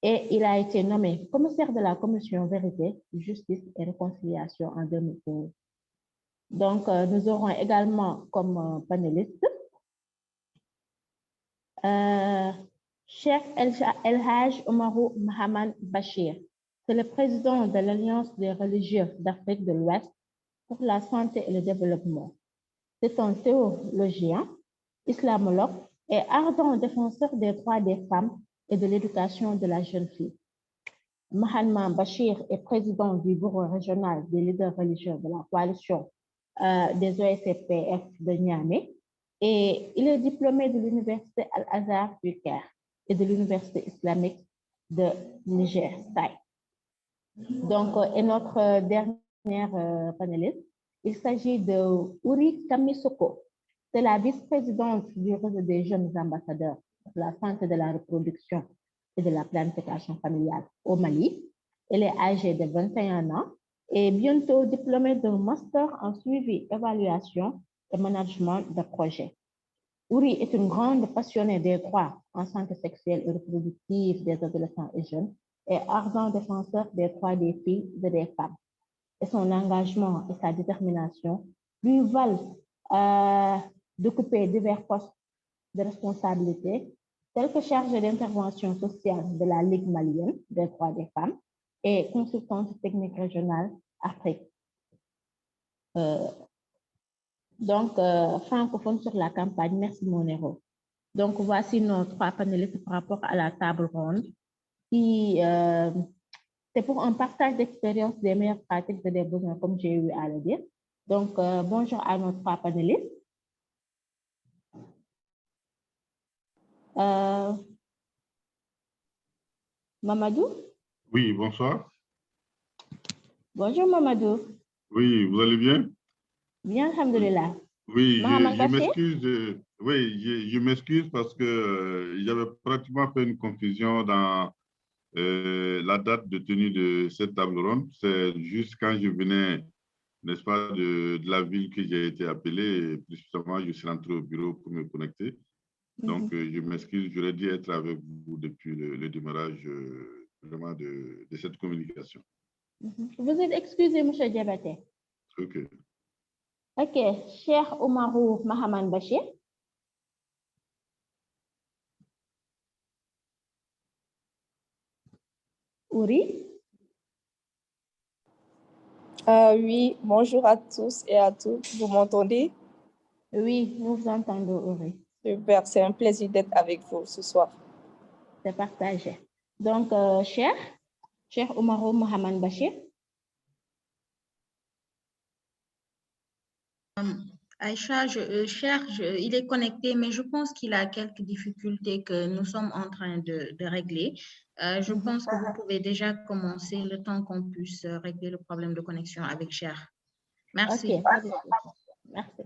F: Et il a été nommé commissaire de la commission Vérité, Justice et Réconciliation en 2015. Donc, nous aurons également comme panélistes Cheikh El Haj Omarou Mohamed Bachir. C'est le président de l'Alliance des religieux d'Afrique de l'Ouest pour la santé et le développement. C'est un théologien, islamologue et ardent défenseur des droits des femmes et de l'éducation de la jeune fille. Mohamed Bachir est président du bureau régional des leaders religieux de la coalition des OSCPF de Niamey et il est diplômé de l'université Al-Azhar du Caire et de l'université islamique de Niger. Donc, et notre dernière panéliste, il s'agit de Ouri Kamisoko. C'est la vice-présidente du réseau des jeunes ambassadeurs de la santé de la reproduction et de la planification familiale au Mali. Elle est âgée de 21 ans et bientôt diplômée d'un master en suivi, évaluation et management de projet. Ouri est une grande passionnée des droits en santé sexuelle et reproductive des adolescents et jeunes et ardent défenseur des droits des filles et des femmes. Et son engagement et sa détermination lui valent d'occuper divers postes de responsabilité, tels que chargé d'intervention sociale de la Ligue malienne des droits des femmes et consultante technique régionale Afrique. Francophone sur la campagne, merci mon héros. Donc, voici nos 3 panélistes par rapport à la table ronde qui c'est pour un partage d'expérience des meilleures pratiques de des besoins, comme j'ai eu à le dire. Donc, bonjour à nos 3 panélistes. Mamadou?
G: Oui, bonsoir.
F: Bonjour Mamadou.
G: Oui, vous allez bien?
F: Bien, alhamdoulilah.
G: Oui,
F: Mohamed
G: je
F: Bachir?
G: m'excuse. Oui, je m'excuse parce que j'avais pratiquement fait une confusion dans la date de tenue de cette table ronde. C'est juste quand je venais, n'est-ce pas, de la ville que j'ai été appelé. Et plus précisément, je suis rentré au bureau pour me connecter. Donc, je m'excuse, j'aurais dû être avec vous depuis le démarrage vraiment de cette communication.
F: Vous êtes excusé, M. Diabaté.
G: OK.
F: OK. Cheikh Oumarou Mahaman Bachir. Ouri.
H: Oui, bonjour à tous et à toutes. Vous m'entendez?
F: Oui, nous vous entendons, Ouri.
H: Super, c'est un plaisir d'être avec vous ce soir.
F: C'est partagé. Donc, Cheikh Oumarou Mahaman Bachir.
A: Aïcha, il est connecté, mais je pense qu'il a quelques difficultés que nous sommes en train de régler. Je pense que vous pouvez déjà commencer le temps qu'on puisse régler le problème de connexion avec Cher. Merci.
F: OK, merci.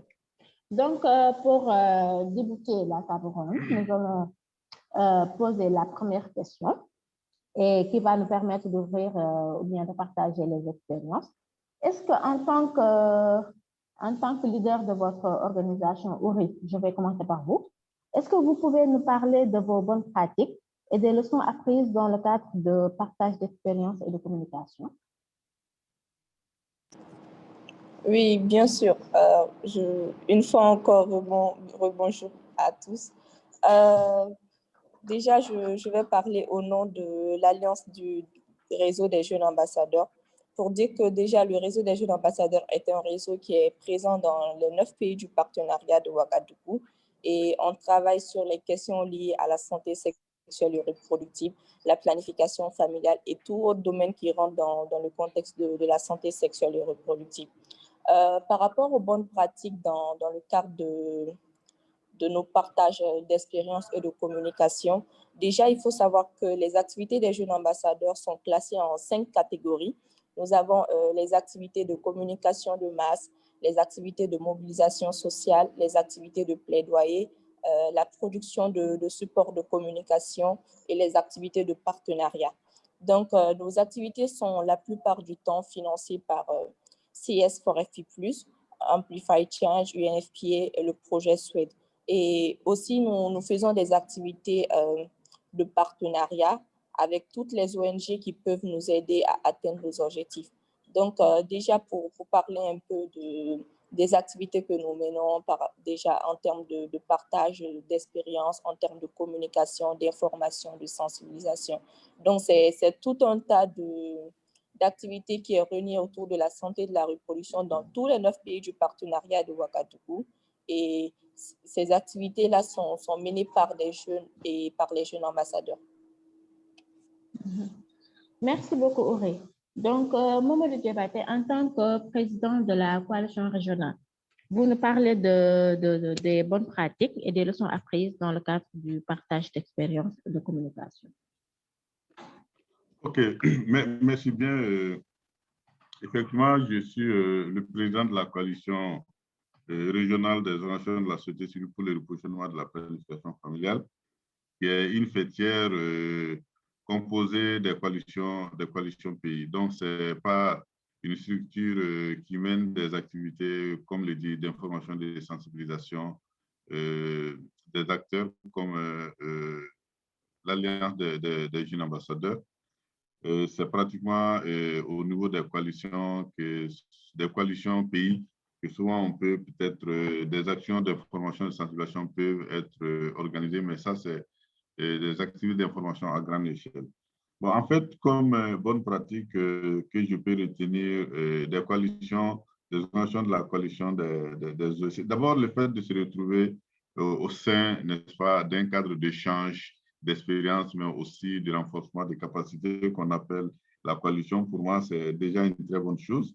F: Donc, pour débuter la table ronde, nous allons poser la première question et qui va nous permettre d'ouvrir ou bien de partager les expériences. Est-ce qu'en tant que leader de votre organisation, Ouri, je vais commencer par vous, est-ce que vous pouvez nous parler de vos bonnes pratiques et des leçons apprises dans le cadre de partage d'expériences et de communication?
H: Oui, bien sûr. Une fois encore, rebonjour à tous. Déjà, je vais parler au nom de l'Alliance du réseau des jeunes ambassadeurs pour dire que déjà, le réseau des jeunes ambassadeurs est un réseau qui est présent dans les 9 pays du partenariat de Ouagadougou et on travaille sur les questions liées à la santé sexuelle et reproductive, la planification familiale et tout autre domaine qui rentre dans le contexte de la santé sexuelle et reproductive. Par rapport aux bonnes pratiques dans le cadre de nos partages d'expériences et de communication, déjà, il faut savoir que les activités des jeunes ambassadeurs sont classées en 5 catégories. Nous avons les activités de communication de masse, les activités de mobilisation sociale, les activités de plaidoyer, la production de supports de communication et les activités de partenariat. Donc, nos activités sont la plupart du temps financées par CS4FI+, Amplify Change, UNFPA et le projet Suède. Et aussi, nous faisons des activités de partenariat avec toutes les ONG qui peuvent nous aider à atteindre nos objectifs. Donc, déjà, pour parler un peu des activités que nous menons, déjà en termes de partage d'expérience, en termes de communication, d'information, de sensibilisation. Donc, c'est tout un tas d'activités qui est réunie autour de la santé et de la reproduction dans tous les 9 pays du partenariat de Ouagadougou. Et ces activités-là sont menées par des jeunes et par les jeunes ambassadeurs.
F: Merci beaucoup, Auré. Donc, Mamadou Diabaté, en tant que président de la coalition régionale, vous nous parlez des bonnes pratiques et des leçons apprises dans le cadre du partage d'expériences de communication.
G: OK, merci bien. Effectivement, je suis le président de la coalition régionale des organisations de la société civile pour le repositionnement de la planification familiale, qui est une fêtière composée des coalitions pays. Donc, ce n'est pas une structure qui mène des activités, comme le dit, d'information et de sensibilisation des acteurs comme l'Alliance des jeunes ambassadeurs. C'est pratiquement au niveau des coalitions pays que souvent on peut peut-être des actions de formation et de sensibilisation peuvent être organisées, mais ça c'est des activités d'information à grande échelle. Bon, en fait, comme bonne pratique que je peux retenir des coalitions, des organisations de la coalition des OSC, d'abord le fait de se retrouver au sein, n'est-ce pas, d'un cadre d'échange, d'expérience, mais aussi de renforcement des capacités qu'on appelle la coalition, pour moi, c'est déjà une très bonne chose.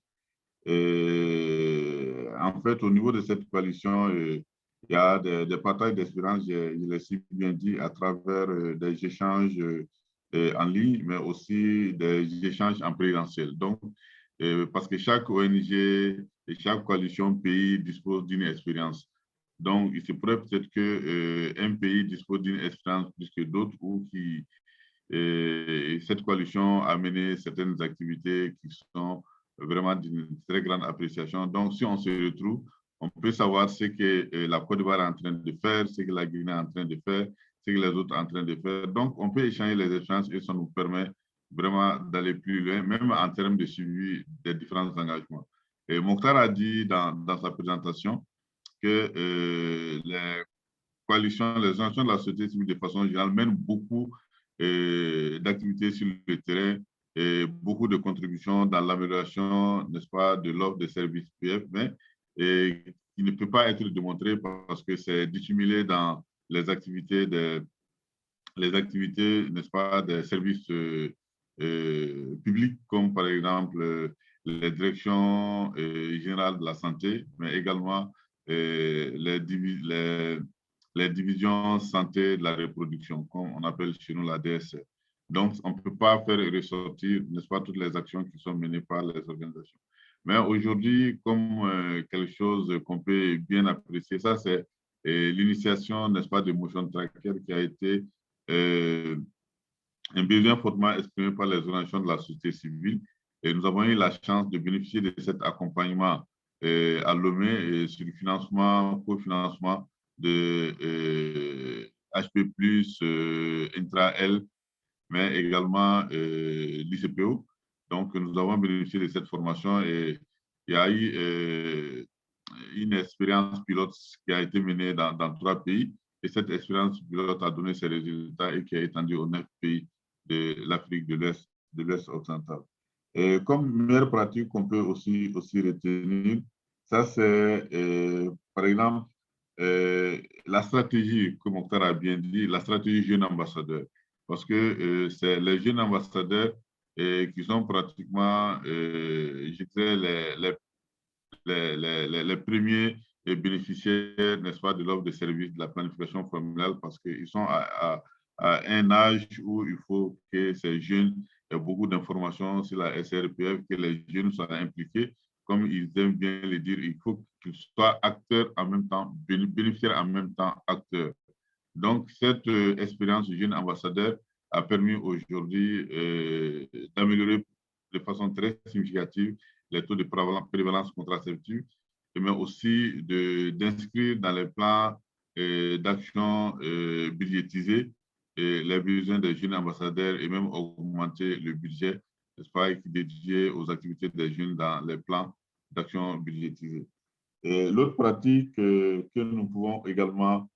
G: Et en fait, au niveau de cette coalition, il Il y a des partages d'expérience, je l'ai si bien dit, à travers des échanges en ligne, mais aussi des échanges en présentiel. Donc, parce que chaque ONG et chaque coalition pays dispose d'une expérience. Donc, il se pourrait peut-être qu'un pays dispose d'une expérience plus que d'autres ou cette coalition a mené certaines activités qui sont vraiment d'une très grande appréciation. Donc, si on se retrouve, on peut savoir ce que la Côte d'Ivoire est en train de faire, ce que la Guinée est en train de faire, ce que les autres sont en train de faire. Donc, on peut échanger les échanges et ça nous permet vraiment d'aller plus loin, même en termes de suivi des différents engagements. Et Mokhtar a dit dans sa présentation que les coalitions, les organisations de la société civile de façon générale mènent beaucoup d'activités sur le terrain et beaucoup de contributions dans l'amélioration, n'est-ce pas, de l'offre de services PF, mais qui ne peut pas être démontré parce que c'est dissimulé dans les activités, n'est-ce pas, des services publics, comme par exemple les directions générales de la santé, mais également les divisions santé de la reproduction, comme on appelle chez nous la DSR. Donc, on ne peut pas faire ressortir, n'est-ce pas, toutes les actions qui sont menées par les organisations. Mais aujourd'hui, comme quelque chose qu'on peut bien apprécier, ça c'est l'initiation, n'est-ce pas, de Motion Tracker qui a été un besoin fortement exprimé par les organisations de la société civile. Et nous avons eu la chance de bénéficier de cet accompagnement à Lomé sur le financement, cofinancement de HP+, Intra-L, mais également l'ICPO. Donc, nous avons bénéficié de cette formation et il y a eu une expérience pilote qui a été menée dans 3 pays. Et cette expérience pilote a donné ses résultats et qui a étendu aux 9 pays de l'Afrique de l'Ouest occidental. Et comme meilleure pratique qu'on peut aussi retenir, ça c'est par exemple la stratégie, comme Mokhtar a bien dit, la stratégie jeune ambassadeur. Parce que c'est les jeunes ambassadeurs qui sont pratiquement, je dirais, les premiers bénéficiaires, n'est-ce pas, de l'offre de services de la planification familiale parce qu'ils sont à un âge où il faut que ces jeunes aient beaucoup d'informations sur la SRPF, que les jeunes soient impliqués. Comme ils aiment bien le dire, il faut qu'ils soient acteurs en même temps, bénéficiaires en même temps, acteurs. Donc, cette expérience jeune ambassadeur a permis aujourd'hui d'améliorer de façon très significative les taux de prévalence contraceptive, mais aussi d'inscrire dans les plans d'action budgétisés les besoins des jeunes ambassadeurs et même augmenter le budget, n'est-ce pas, dédié aux activités des jeunes dans les plans d'action budgétisés. L'autre pratique que nous pouvons également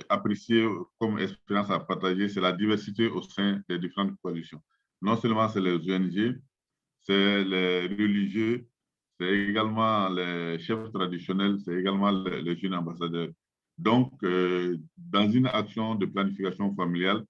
G: apprécier comme expérience à partager, c'est la diversité au sein des différentes coalitions. Non seulement c'est les ONG, c'est les religieux, c'est également les chefs traditionnels, c'est également les jeunes ambassadeurs. Donc, dans une action de planification familiale,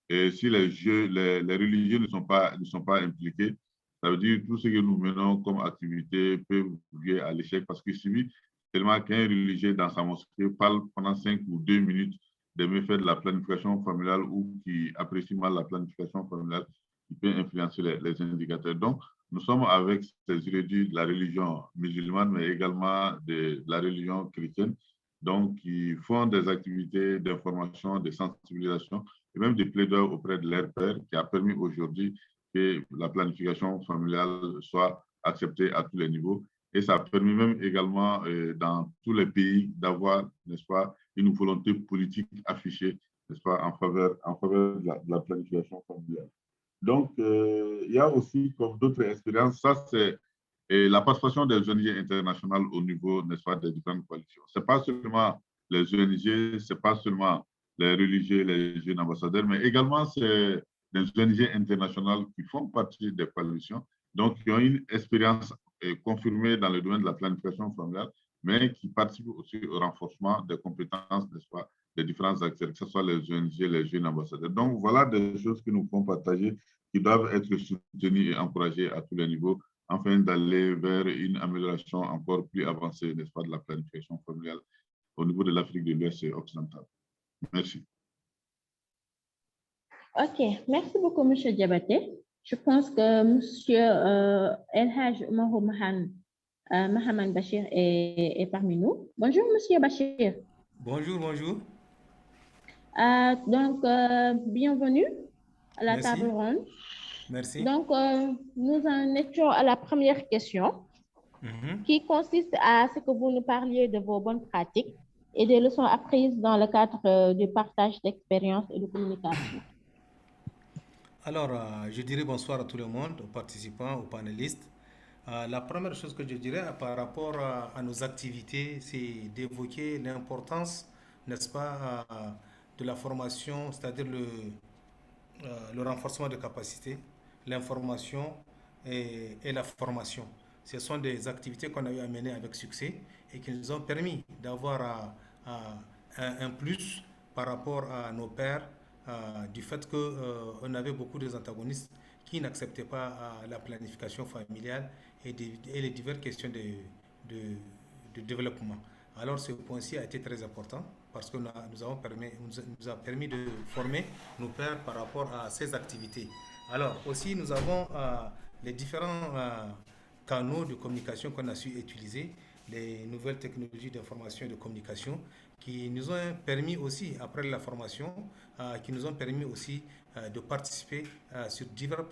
G: si les religieux ne sont pas impliqués, ça veut dire que tout ce que nous menons comme activité peut vouer à l'échec parce qu'il suffit tellement qu'un religieux dans sa mosquée parle pendant 5 ou 2 minutes des méfaits de la planification familiale ou qui apprécie mal la planification familiale, qui peut influencer les indicateurs. Donc, nous sommes avec ces érudits de la religion musulmane, mais également de la religion chrétienne, donc qui font des activités d'information, de sensibilisation et même des plaidoiries auprès de leurs pairs, qui a permis aujourd'hui que la planification familiale soit acceptée à tous les niveaux. Et ça a permis même également dans tous les pays d'avoir, n'est-ce pas, une volonté politique affichée, n'est-ce pas, en faveur de la planification familiale. Donc, il y a aussi comme d'autres expériences, ça c'est la participation des ONG internationales au niveau, n'est-ce pas, des différentes coalitions. Ce n'est pas seulement les ONG, ce n'est pas seulement les religieux, les jeunes ambassadeurs, mais également c'est des ONG internationales qui font partie des coalitions, donc qui ont une expérience confirmée dans le domaine de la planification familiale, mais qui participent aussi au renforcement des compétences, n'est-ce pas, des différents acteurs, que ce soit les ONG, les jeunes ambassadeurs. Donc, voilà des choses que nous pouvons partager, qui doivent être soutenues et encouragées à tous les niveaux, afin d'aller vers une amélioration encore plus avancée, n'est-ce pas, de la planification familiale au niveau de l'Afrique de l'Ouest occidentale. Merci.
F: OK, merci beaucoup, M. Diabaté. Je pense que M. El Haj Oumarou Mahaman Bachir est parmi nous. Bonjour, M. Bachir.
I: Bonjour, bonjour.
F: Donc, bienvenue à la
I: Merci.
F: table ronde.
I: Merci.
F: Donc, nous en étions à la première question qui consiste à ce que vous nous parliez de vos bonnes pratiques et des leçons apprises dans le cadre du partage d'expériences et de communication.
I: Alors, je dirais bonsoir à tout le monde, aux participants, aux panélistes. La première chose que je dirais par rapport à nos activités, c'est d'évoquer l'importance, n'est-ce pas, de la formation, c'est-à-dire le renforcement de capacités, l'information et la formation. Ce sont des activités qu'on a eu à mener avec succès et qui nous ont permis d'avoir un plus par rapport à nos pairs, du fait qu'on avait beaucoup de antagonistes qui n'acceptaient pas la planification familiale et les diverses questions de développement. Alors ce point-ci a été très important parce que nous a permis de former nos pairs par rapport à ces activités. Alors aussi nous avons les différents canaux de communication qu'on a su utiliser, les nouvelles technologies d'information et de communication qui nous ont permis aussi, après la formation, qui nous ont permis aussi de participer sur diverses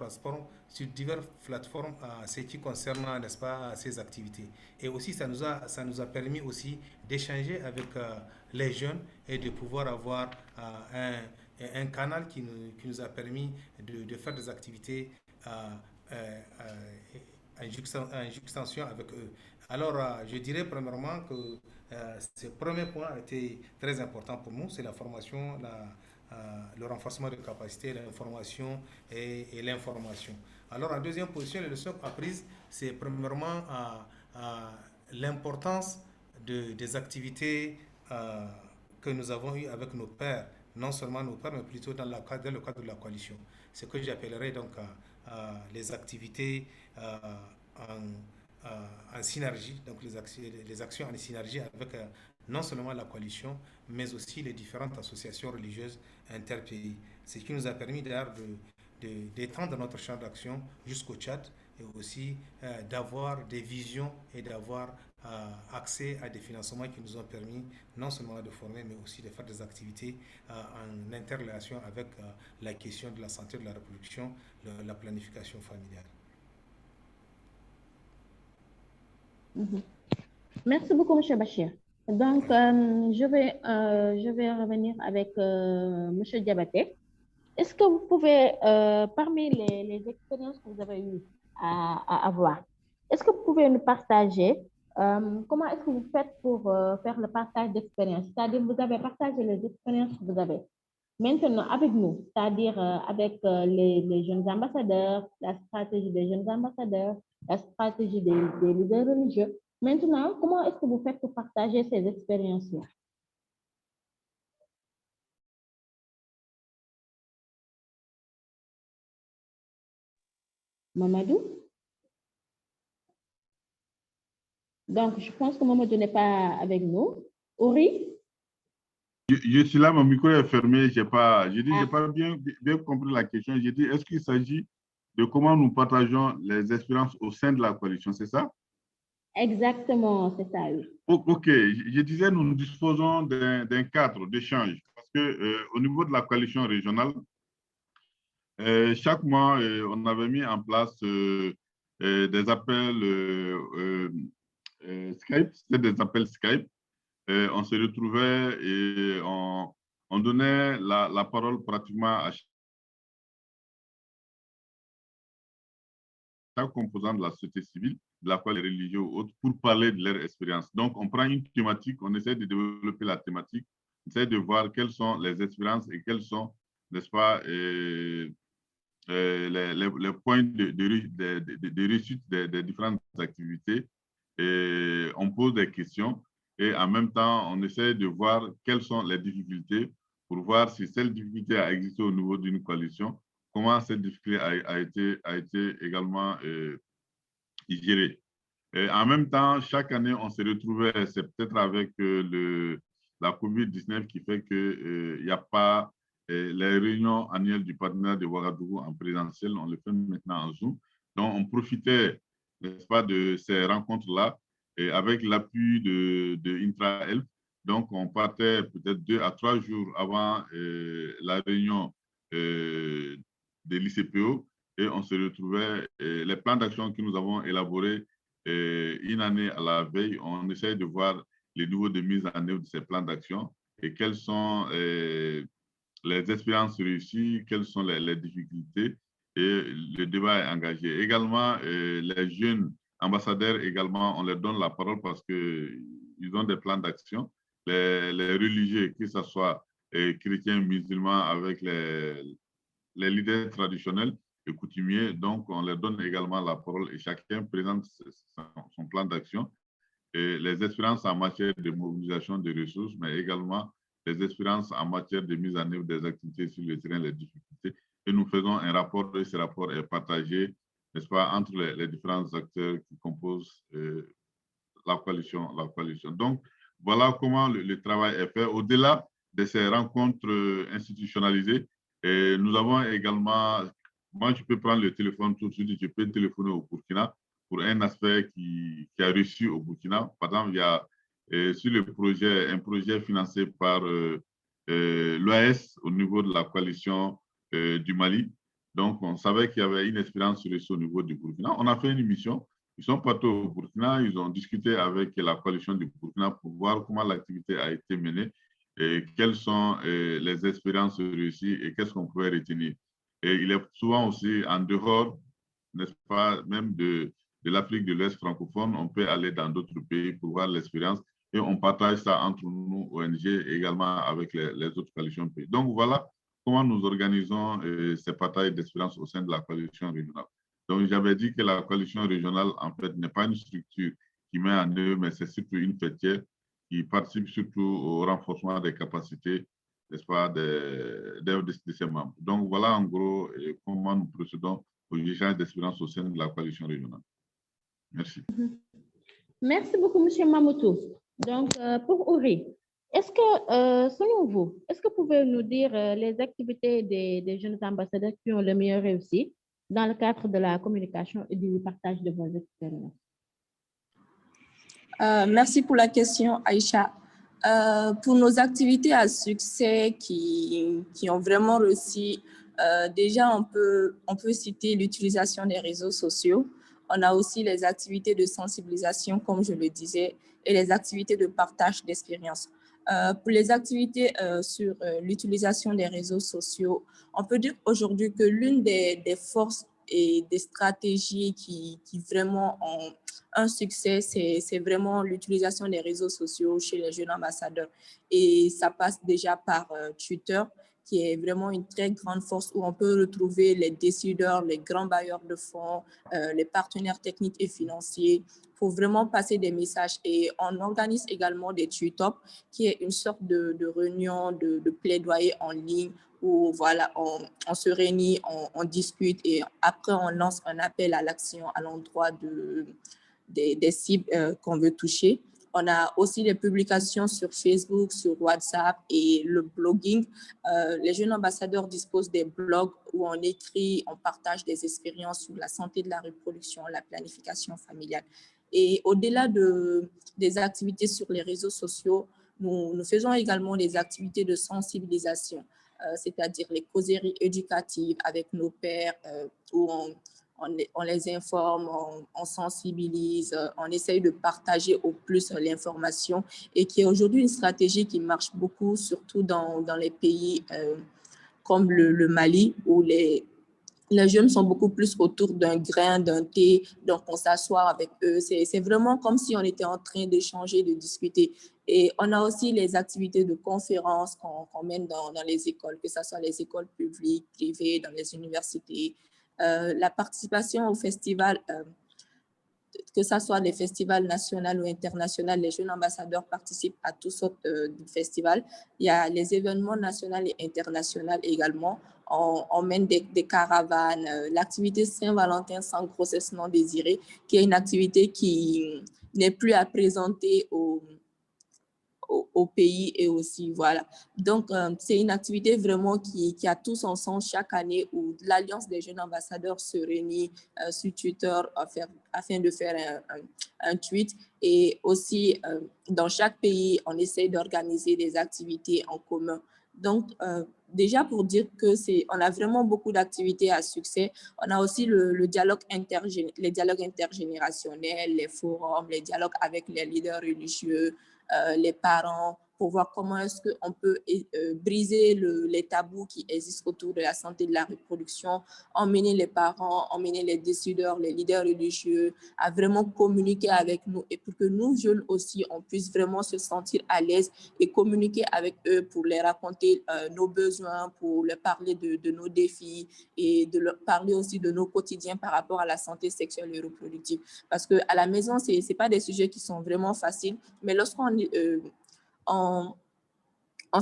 I: plateformes, ce qui concerne, n'est-ce pas, ces activités. Et aussi, ça nous a permis aussi d'échanger avec les jeunes et de pouvoir avoir un canal qui nous a permis de faire des activités en juxtaposition avec eux. Alors, je dirais premièrement que ce premier point a été très important pour nous, c'est la formation, le renforcement de capacités, l'information et l'information. Alors, en deuxième position, les leçons apprises, c'est premièrement l'importance des activités que nous avons eues avec nos pairs, non seulement nos pairs, mais plutôt dans le cadre de la coalition. Ce que j'appellerais donc les activités en synergie, donc les actions en synergie avec non seulement la coalition, mais aussi les différentes associations religieuses interpays. Ce qui nous a permis d'ailleurs d'étendre notre champ d'action jusqu'au Tchad et aussi d'avoir des visions et d'avoir accès à des financements qui nous ont permis non seulement de former, mais aussi de faire des activités en interrelation avec la question de la santé de la reproduction, la planification familiale.
F: Merci beaucoup, M. Bachir. Donc, je vais revenir avec M. Diabaté. Est-ce que vous pouvez, parmi les expériences que vous avez eues à avoir, est-ce que vous pouvez nous partager comment est-ce que vous faites pour faire le partage d'expériences? C'est-à-dire, vous avez partagé les expériences que vous avez. Maintenant, avec nous, c'est-à-dire avec les jeunes ambassadeurs, la stratégie des jeunes ambassadeurs, la stratégie des leaders religieux. Maintenant, comment est-ce que vous faites pour partager ces expériences-là? Mamadou? Donc, je pense que Mamadou n'est pas avec nous. Ori?
G: Je suis là, mon micro est fermé. J'ai pas bien compris la question. J'ai dit, est-ce qu'il s'agit de comment nous partageons les expériences au sein de la coalition, c'est ça?
F: Exactement, c'est ça, oui.
G: Ok, je disais, nous disposons d'un cadre d'échange parce que au niveau de la coalition régionale, chaque mois, on avait mis en place des appels Skype, c'était des appels Skype. On se retrouvait et on donnait la parole pratiquement à chaque composant de la société civile, de la foi, les religieux ou autres, pour parler de leur expérience. Donc, on prend une thématique, on essaie de développer la thématique, on essaie de voir quelles sont les expériences et quels sont, n'est-ce pas, les points de réussite des différentes activités. Et on pose des questions et en même temps, on essaie de voir quelles sont les difficultés pour voir si cette difficulté a existé au niveau d'une coalition, comment cette difficulté a été également gérée. Et en même temps, chaque année, on se retrouvait, c'est peut-être avec la COVID-19 qui fait qu'il n'y a pas les réunions annuelles du partenariat de Ouagadougou en présentiel, on le fait maintenant en Zoom. Donc, on profitait, n'est-ce pas, de ces rencontres-là et avec l'appui de Intra-Health. Donc, on partait peut-être 2 à 3 jours avant la réunion de l'ICPO et on se retrouvait. Les plans d'action que nous avons élaborés une année à la veille, on essaye de voir les niveaux de mise en œuvre de ces plans d'action et quelles sont les expériences réussies, quelles sont les difficultés, et le débat est engagé. Également, les jeunes ambassadeurs, également, on leur donne la parole parce qu'ils ont des plans d'action. Les religieux, que ce soit chrétiens, musulmans, avec les leaders traditionnels et coutumiers, donc on leur donne également la parole et chacun présente son plan d'action. Et les expériences en matière de mobilisation des ressources, mais également les expériences en matière de mise en œuvre des activités sur le terrain, les difficultés. Et nous faisons un rapport, et ce rapport est partagé, n'est-ce pas, entre les différents acteurs qui composent la coalition. Donc, voilà comment le travail est fait. Au-delà de ces rencontres institutionnalisées, nous avons également, moi je peux prendre le téléphone tout de suite, je peux téléphoner au Burkina pour un aspect qui a reçu au Burkina. Par exemple, il y a sur le projet, un projet financé par l'OAS au niveau de la coalition du Mali. Donc, on savait qu'il y avait une expérience reçue au niveau du Burkina. On a fait une mission. Ils sont partis au Burkina, ils ont discuté avec la coalition du Burkina pour voir comment l'activité a été menée et quelles sont les expériences réussies et qu'est-ce qu'on pouvait retenir. Et il est souvent aussi en dehors, n'est-ce pas, même de l'Afrique de l'Ouest francophone, on peut aller dans d'autres pays pour voir l'expérience et on partage ça entre nous, ONG, et également avec les autres coalitions pays. Donc voilà comment nous organisons ces partages d'expérience au sein de la coalition régionale. Donc j'avais dit que la coalition régionale, en fait, n'est pas une structure qui met en œuvre, mais c'est surtout une fêtière qui participe surtout au renforcement des capacités, n'est-ce pas, de ses membres. Donc voilà en gros comment nous procédons aux échanges d'expérience au sein de la coalition régionale. Merci.
F: Merci beaucoup, M. Mamoutou. Donc, pour Uri, est-ce que, selon vous, est-ce que vous pouvez nous dire les activités des jeunes ambassadeurs qui ont le mieux réussi dans le cadre de la communication et du partage de vos expériences?
H: Merci pour la question, Aïcha. Pour nos activités à succès qui ont vraiment réussi, déjà on peut citer l'utilisation des réseaux sociaux. On a aussi les activités de sensibilisation, comme je le disais, et les activités de partage d'expériences. Pour les activités sur l'utilisation des réseaux sociaux, on peut dire aujourd'hui que l'une des forces et des stratégies qui vraiment ont un succès, c'est vraiment l'utilisation des réseaux sociaux chez les jeunes ambassadeurs. Et ça passe déjà par Twitter, qui est vraiment une très grande force où on peut retrouver les décideurs, les grands bailleurs de fonds, les partenaires techniques et financiers pour vraiment passer des messages. Et on organise également des tweet-ups, qui est une sorte de réunion, de plaidoyer en ligne où voilà, on se réunit, on discute et après on lance un appel à l'action à l'endroit des cibles qu'on veut toucher. On a aussi des publications sur Facebook, sur WhatsApp et le blogging. Les jeunes ambassadeurs disposent des blogs où on écrit, on partage des expériences sur la santé de la reproduction, la planification familiale. Et au-delà des activités sur les réseaux sociaux, nous faisons également des activités de sensibilisation, c'est-à-dire les causeries éducatives avec nos pairs où on les informe, on sensibilise, on essaye de partager au plus l'information et qui est aujourd'hui une stratégie qui marche beaucoup, surtout dans les pays comme le Mali, où les jeunes sont beaucoup plus autour d'un grain, d'un thé, donc on s'assoit avec eux. C'est vraiment comme si on était en train d'échanger, de discuter. Et on a aussi les activités de conférences qu'on mène dans les écoles, que ce soit les écoles publiques, privées, dans les universités. La participation au festival, que ce soit les festivals nationaux ou internationaux, les jeunes ambassadeurs participent à toutes sortes de festivals. Il y a les événements nationaux et internationaux également. On mène des caravanes. L'activité Saint-Valentin sans grossesse non désirée, qui est une activité qui n'est plus à présenter au pays et aussi, voilà. Donc, c'est une activité vraiment qui a tout son sens chaque année où l'Alliance des jeunes ambassadeurs se réunit sur Twitter afin de faire un tweet. Et aussi, dans chaque pays, on essaie d'organiser des activités en commun. Donc, déjà pour dire on a vraiment beaucoup d'activités à succès. On a aussi les dialogues intergénérationnels, les forums, les dialogues avec les leaders religieux, les parents, pour voir comment est-ce qu'on peut briser les tabous qui existent autour de la santé de la reproduction, emmener les parents, emmener les décideurs, les leaders religieux à vraiment communiquer avec nous et pour que nous, jeunes aussi, on puisse vraiment se sentir à l'aise et communiquer avec eux pour les raconter nos besoins, pour leur parler de nos défis et de leur parler aussi de nos quotidiens par rapport à la santé sexuelle et reproductive. Parce qu'à la maison, ce n'est pas des sujets qui sont vraiment faciles, mais lorsqu'on on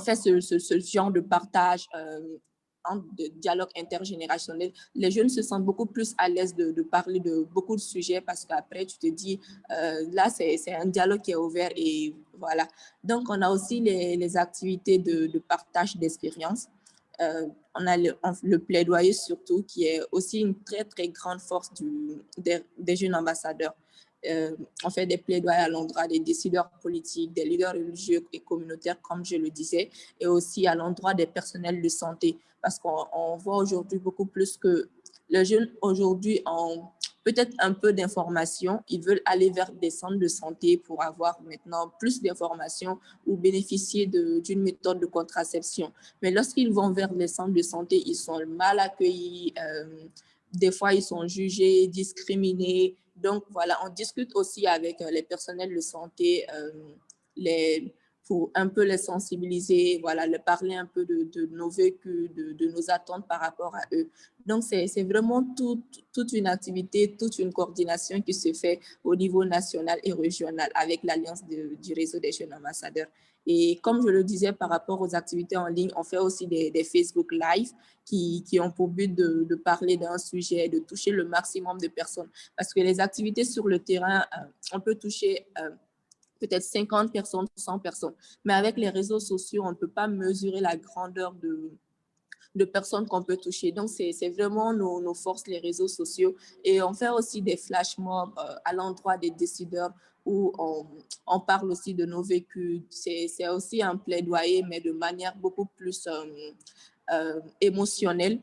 H: fait ce genre de partage, de dialogue intergénérationnel, les jeunes se sentent beaucoup plus à l'aise de parler de beaucoup de sujets parce qu'après, tu te dis, là, c'est un dialogue qui est ouvert et voilà. Donc, on a aussi les activités de partage d'expériences. On a le plaidoyer surtout, qui est aussi une très, très grande force des jeunes ambassadeurs. On fait des plaidoyers à l'endroit des décideurs politiques, des leaders religieux et communautaires, comme je le disais, et aussi à l'endroit des personnels de santé, parce qu'on voit aujourd'hui beaucoup plus que les jeunes aujourd'hui ont peut-être un peu d'informations, ils veulent aller vers des centres de santé pour avoir maintenant plus d'informations ou bénéficier d'une méthode de contraception. Mais lorsqu'ils vont vers les centres de santé, ils sont mal accueillis, des fois ils sont jugés, discriminés. Donc voilà, on discute aussi avec les personnels de santé, pour un peu les sensibiliser, voilà, leur parler un peu de nos vécus, de nos attentes par rapport à eux. Donc, c'est vraiment toute une activité, toute une coordination qui se fait au niveau national et régional avec l'Alliance du réseau des jeunes ambassadeurs. Et comme je le disais, par rapport aux activités en ligne, on fait aussi des Facebook Live qui ont pour but de parler d'un sujet, de toucher le maximum de personnes. Parce que les activités sur le terrain, on peut toucher peut-être 50 personnes, 100 personnes. Mais avec les réseaux sociaux, on ne peut pas mesurer la grandeur de personnes qu'on peut toucher. Donc, c'est vraiment nos forces, les réseaux sociaux. Et on fait aussi des flash mobs à l'endroit des décideurs où on parle aussi de nos vécus. C'est aussi un plaidoyer, mais de manière beaucoup plus émotionnelle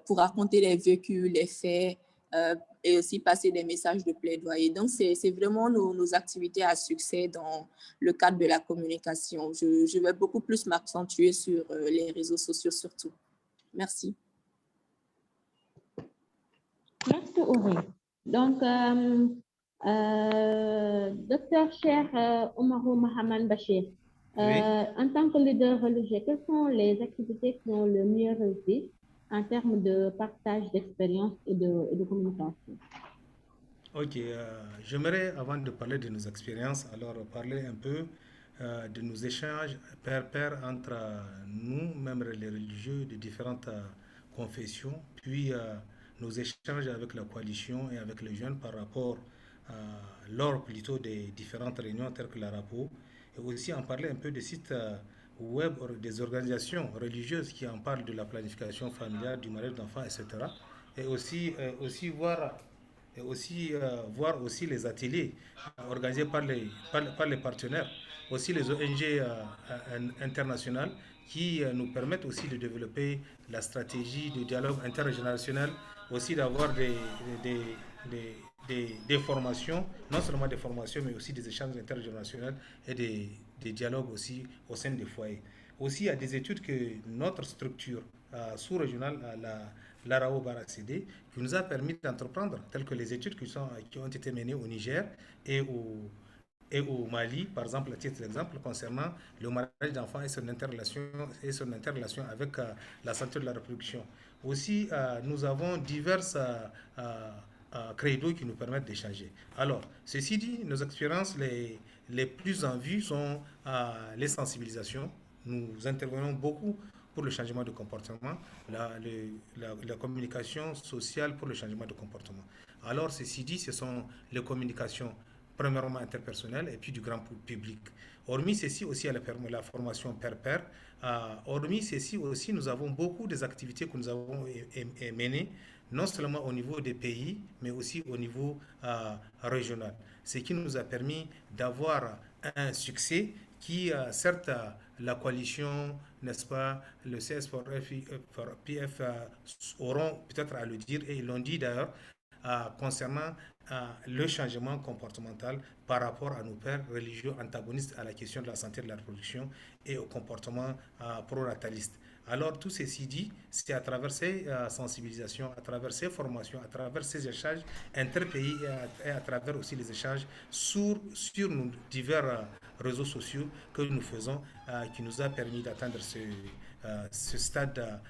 H: pour raconter les vécus, les faits, et aussi passer des messages de plaidoyer. Donc, c'est vraiment nos activités à succès dans le cadre de la communication. Je vais beaucoup plus m'accentuer sur les réseaux sociaux surtout. Merci.
F: Merci, Auré. Donc, Dr. Cheikh Oumarou Mahaman Bachir, en tant que leader religieux, quelles sont les activités qui ont le mieux réussi en termes de partage d'expérience et de communication?
I: Ok, j'aimerais, avant de parler de nos expériences, alors parler un peu de nos échanges pair entre nous, membres les religieux de différentes confessions, puis nos échanges avec la coalition et avec les jeunes par rapport lors plutôt des différentes réunions telles que la RAPO, et aussi en parler un peu des sites web des organisations religieuses qui en parlent de la planification familiale, du mariage d'enfants, etc. Et aussi voir voir aussi les ateliers organisés par les partenaires, aussi les ONG internationales qui nous permettent aussi de développer la stratégie de dialogue intergénérationnel, aussi d'avoir des formations, non seulement des formations, mais aussi des échanges intergénérationnels et des dialogues aussi au sein des foyers. Aussi, il y a des études que notre structure sous-régionale, l'ARAO Barak-Cédé, qui nous a permis d'entreprendre, telles que les études qui ont été menées au Niger et au Mali, par exemple, à titre d'exemple, concernant le mariage d'enfants et son interrelation avec la santé de la reproduction. Aussi, nous avons diverses credos qui nous permettent d'échanger. Alors, ceci dit, nos expériences les plus en vue sont les sensibilisations. Nous intervenons beaucoup pour le changement de comportement, la communication sociale pour le changement de comportement. Alors, ceci dit, ce sont les communications premièrement interpersonnel et puis du grand public. Hormis ceci aussi, il y a la formation pair-pair. Hormis ceci aussi, nous avons beaucoup des activités que nous avons menées, non seulement au niveau des pays, mais aussi au niveau régional. Ce qui nous a permis d'avoir un succès qui, certes, la coalition, n'est-ce pas, le CS4PF auront peut-être à le dire, et ils l'ont dit d'ailleurs, concernant le changement comportemental par rapport à nos pères religieux antagonistes à la question de la santé de la reproduction et au comportement pro-nataliste. Alors, tout ceci dit, c'est à travers ces sensibilisations, à travers ces formations, à travers ces échanges interpays et à travers aussi les échanges sur nos divers réseaux sociaux que nous faisons, qui nous a permis d'atteindre ce stade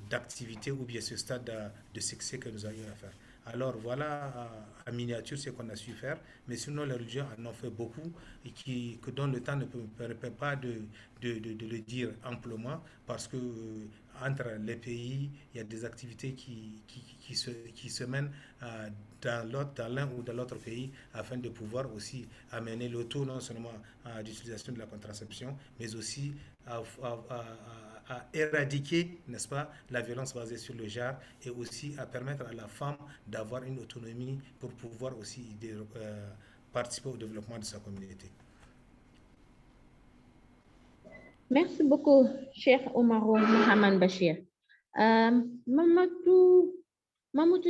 I: d'activité ou bien ce stade de succès que nous avons eu à faire. Alors voilà, en miniature, ce qu'on a su faire, mais sinon les religions en ont fait beaucoup et dont le temps ne permet pas de le dire amplement parce que entre les pays, il y a des activités qui se mènent dans l'un ou dans l'autre pays afin de pouvoir aussi amener le taux non seulement d'utilisation de la contraception, mais aussi à éradiquer, n'est-ce pas, la violence basée sur le genre et aussi à permettre à la femme d'avoir une autonomie pour pouvoir aussi participer au développement de sa communauté.
F: Merci beaucoup, cher Omaro Mohamed Bachir. Mamadou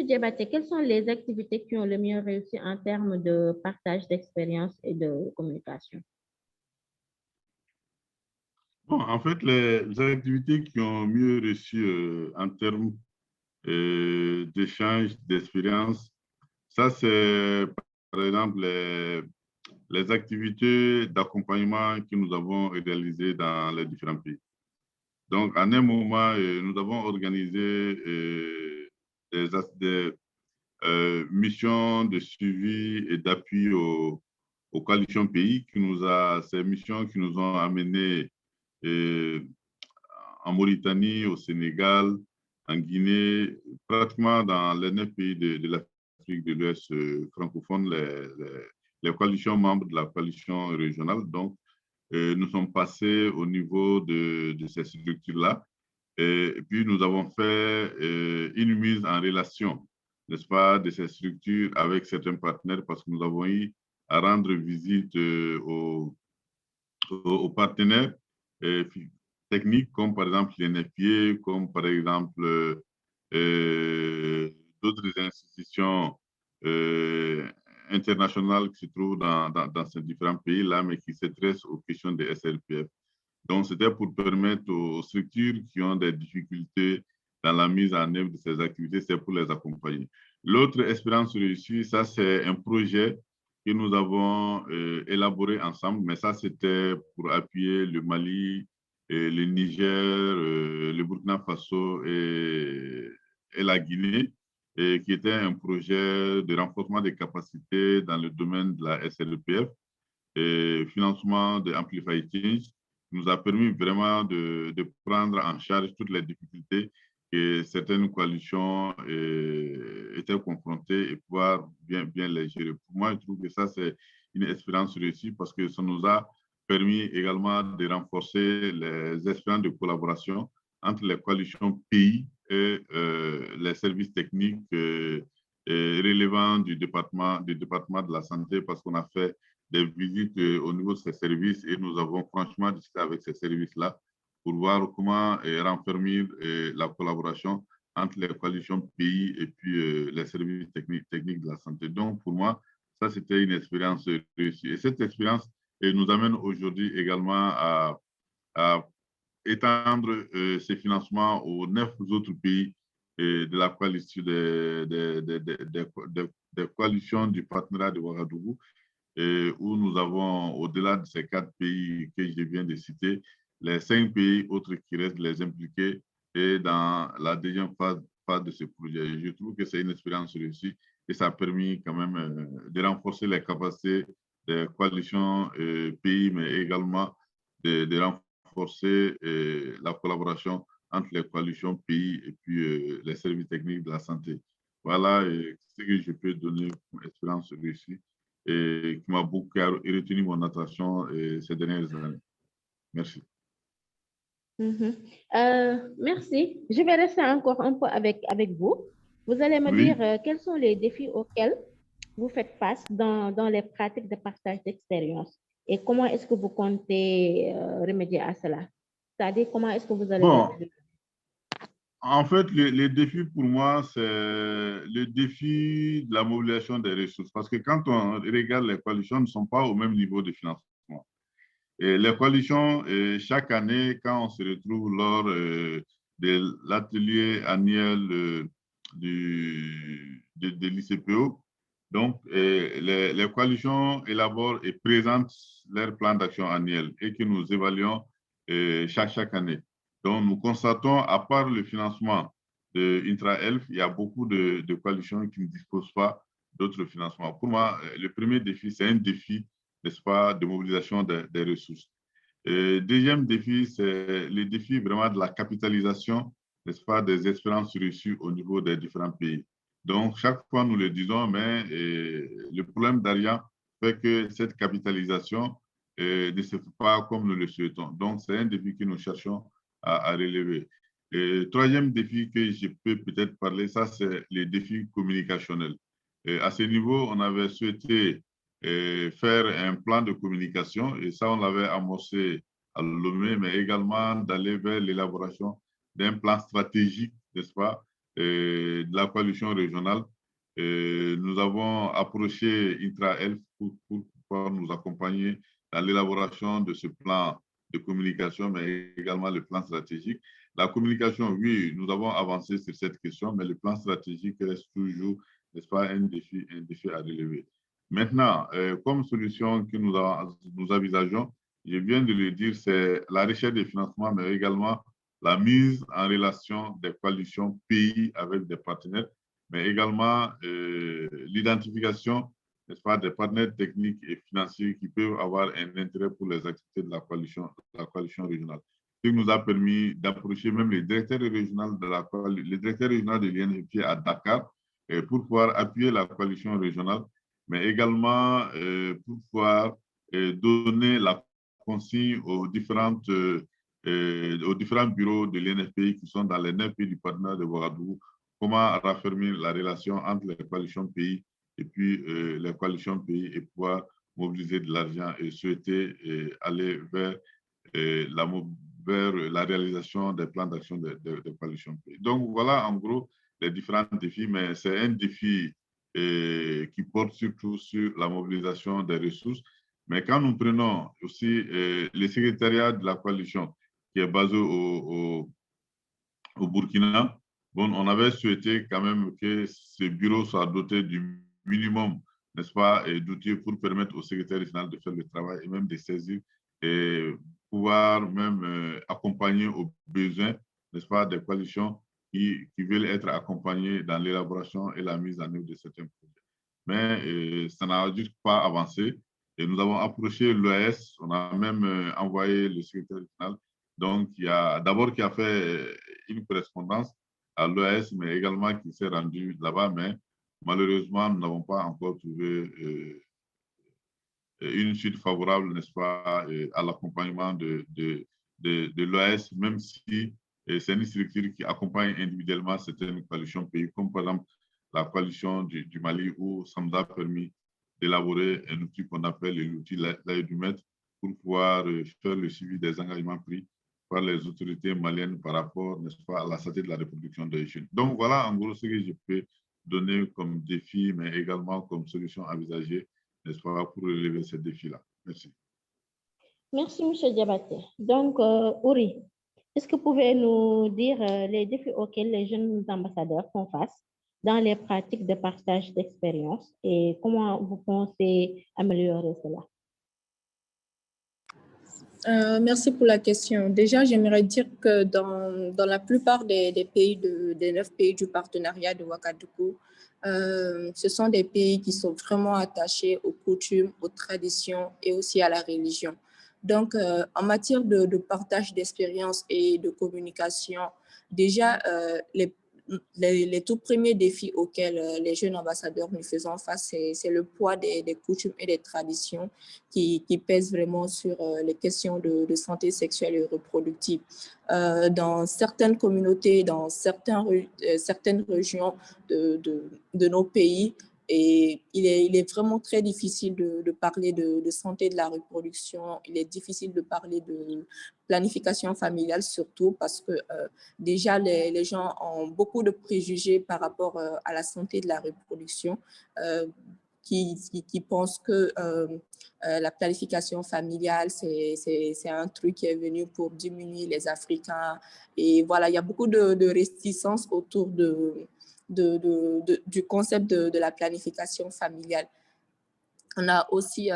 F: Diabaté, quelles sont les activités qui ont le mieux réussi en termes de partage d'expérience et de communication?
G: Bon, en fait, les activités qui ont mieux réussi en termes d'échange, d'expérience, ça c'est par exemple les activités d'accompagnement que nous avons réalisées dans les différents pays. Donc, en un moment, nous avons organisé des missions de suivi et d'appui aux coalitions pays, ces missions qui nous ont amenés en Mauritanie, au Sénégal, en Guinée, pratiquement dans les 9 pays de l'Afrique de l'Ouest francophone, les coalitions membres de la coalition régionale. Donc, nous sommes passés au niveau de ces structures-là. Et puis, nous avons fait une mise en relation, n'est-ce pas, de ces structures avec certains partenaires parce que nous avons eu à rendre visite aux partenaires techniques comme par exemple les NFPA, comme par exemple d'autres institutions internationales qui se trouvent dans ces différents pays-là, mais qui s'intéressent aux questions des SRPF. Donc, c'était pour permettre aux structures qui ont des difficultés dans la mise en œuvre de ces activités, c'est pour les accompagner. L'autre expérience réussie, ça, c'est un projet que nous avons élaboré ensemble, mais ça, c'était pour appuyer le Mali, le Niger, le Burkina Faso et la Guinée, qui était un projet de renforcement des capacités dans le domaine de la SRPF et financement de Amplify Change, nous a permis vraiment de prendre en charge toutes les difficultés que certaines coalitions étaient confrontées et pouvoir bien les gérer. Pour moi, je trouve que ça, c'est une expérience réussie parce que ça nous a permis également de renforcer les expériences de collaboration entre les coalitions pays et les services techniques relevant du département de la santé parce qu'on a fait des visites au niveau de ces services et nous avons franchement discuté avec ces services-là pour voir comment renfermer la collaboration entre les coalitions pays et puis les services techniques de la santé. Donc, pour moi, ça, c'était une expérience réussie. Et cette expérience nous amène aujourd'hui également à étendre ces financements aux 9 autres pays de la coalition des coalitions du partenariat de Ouagadougou, où nous avons, au-delà de ces 4 pays que je viens de citer, les 5 pays autres qui restent les impliqués et dans la deuxième phase de ce projet. Je trouve que c'est une expérience réussie et ça a permis quand même de renforcer les capacités des coalitions pays, mais également de renforcer la collaboration entre les coalitions pays et puis les services techniques de la santé. Voilà ce que je peux donner comme expérience réussie et qui m'a beaucoup retenu mon attention ces dernières années. Merci.
F: Merci. Je vais rester encore un peu avec vous. Vous allez me dire quels sont les défis auxquels vous faites face dans les pratiques de partage d'expérience et comment est-ce que vous comptez remédier à cela? C'est-à-dire, comment est-ce que vous allez...
G: En fait, les défis pour moi, c'est le défi de la mobilisation des ressources. Parce que quand on regarde les coalitions, ne sont pas au même niveau de financement. Et les coalitions, chaque année, quand on se retrouve lors de l'atelier annuel de l'ICPO, donc les coalitions élaborent et présentent leur plan d'action annuel et que nous évaluons chaque année. Donc, nous constatons, à part le financement de Intra-Elf, il y a beaucoup de coalitions qui ne disposent pas d'autres financements. Pour moi, le premier défi, c'est un défi, n'est-ce pas, de mobilisation des ressources. Deuxième défi, c'est le défi vraiment de la capitalisation, n'est-ce pas, des expériences reçues au niveau des différents pays. Donc, chaque fois, nous le disons, mais le problème d'Ariane fait que cette capitalisation ne se fait pas comme nous le souhaitons. Donc, c'est un défi que nous cherchons à relever. Et troisième défi que je peux peut-être parler, ça, c'est les défis communicationnels. Et à ce niveau, on avait souhaité faire un plan de communication, et ça, on l'avait amorcé à Lomé, mais également d'aller vers l'élaboration d'un plan stratégique, n'est-ce pas, de la coalition régionale. Nous avons approché Intra-Elf pour pouvoir nous accompagner dans l'élaboration de ce plan de communication, mais également le plan stratégique. La communication, oui, nous avons avancé sur cette question, mais le plan stratégique reste toujours, n'est-ce pas, un défi à relever. Maintenant, comme solution que nous envisageons, je viens de le dire, c'est la recherche des financements, mais également la mise en relation des coalitions pays avec des partenaires, mais également l'identification, n'est-ce pas, des partenaires techniques et financiers qui peuvent avoir un intérêt pour les activités de la coalition régionale. Ce qui nous a permis d'approcher même les directeurs régionaux de l'INFP à Dakar pour pouvoir appuyer la coalition régionale, mais également pour pouvoir donner la consigne aux différents bureaux de l'INFPI qui sont dans les 9 pays du partenaire de Ouagadougou, comment raffermir la relation entre les coalitions pays et puis les coalitions pays et pouvoir mobiliser de l'argent et souhaiter aller vers la réalisation des plans d'action des coalitions pays. Donc voilà en gros les différents défis, mais c'est un défi qui porte surtout sur la mobilisation des ressources. Mais quand nous prenons aussi le secrétariat de la coalition qui est basé au Burkina, bon, on avait souhaité quand même que ce bureau soit doté du minimum, n'est-ce pas, d'outils pour permettre au secrétaire régional de faire le travail et même de saisir et pouvoir même accompagner aux besoins, n'est-ce pas, des coalitions qui veulent être accompagnées dans l'élaboration et la mise en œuvre de certains projets. Mais ça n'a juste pas avancé. Et nous avons approché l'OAS, on a même envoyé le secrétaire régional, donc qui a fait une correspondance à l'OAS, mais également qui s'est rendu là-bas, mais malheureusement, nous n'avons pas encore trouvé une suite favorable, n'est-ce pas, à l'accompagnement de l'OAS, même si c'est une structure qui accompagne individuellement certaines coalitions pays, comme par exemple la coalition du Mali, où ça nous a permis d'élaborer un outil qu'on appelle l'outil l'œil du maître pour pouvoir faire le suivi des engagements pris par les autorités maliennes par rapport, n'est-ce pas, à la santé de la reproduction des jeunes. Donc voilà en gros ce que je peux donner comme défi, mais également comme solution envisagée, n'est-ce pas, pour relever ces défis-là. Merci.
F: Merci, M. Diabaté. Donc, Uri, est-ce que vous pouvez nous dire les défis auxquels les jeunes ambassadeurs font face dans les pratiques de partage d'expérience et comment vous pensez améliorer cela?
H: Merci pour la question. Déjà, j'aimerais dire que dans la plupart des pays, des 9 pays du partenariat de Ouagadougou, ce sont des pays qui sont vraiment attachés aux coutumes, aux traditions et aussi à la religion. Donc, en matière de partage d'expérience et de communication, déjà, les tout premiers défis auxquels les jeunes ambassadeurs nous faisons face, c'est le poids des coutumes et des traditions qui pèsent vraiment sur les questions de santé sexuelle et reproductive. Dans certaines communautés, dans certaines régions de nos pays, et il est vraiment très difficile de parler de santé de la reproduction. Il est difficile de parler de planification familiale, surtout parce que déjà, les gens ont beaucoup de préjugés par rapport à la santé de la reproduction, qui pensent que la planification familiale, c'est un truc qui est venu pour diminuer les Africains. Et voilà, il y a beaucoup de réticences autour du concept de la planification familiale. On a aussi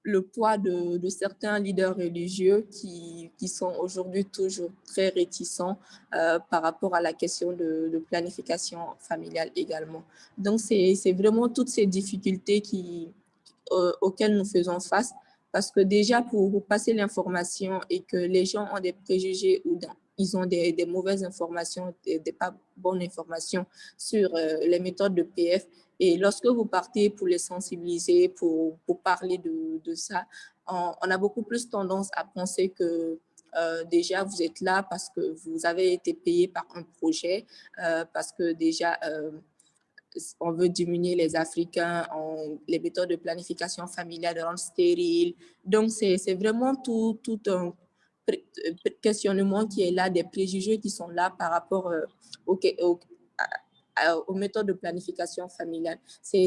H: le poids de certains leaders religieux qui sont aujourd'hui toujours très réticents par rapport à la question de planification familiale également. Donc, c'est vraiment toutes ces difficultés auxquelles nous faisons face, parce que déjà, pour passer l'information et que les gens ont des préjugés ou ils ont des mauvaises informations, des pas bonnes informations sur les méthodes de PF. Et lorsque vous partez pour les sensibiliser, pour parler de ça, on a beaucoup plus tendance à penser que déjà, vous êtes là parce que vous avez été payé par un projet, parce que déjà, on veut diminuer les Africains, les méthodes de planification familiale rendent stériles. Donc, c'est vraiment tout un questionnement qui est là, des préjugés qui sont là par rapport aux méthodes de planification familiale.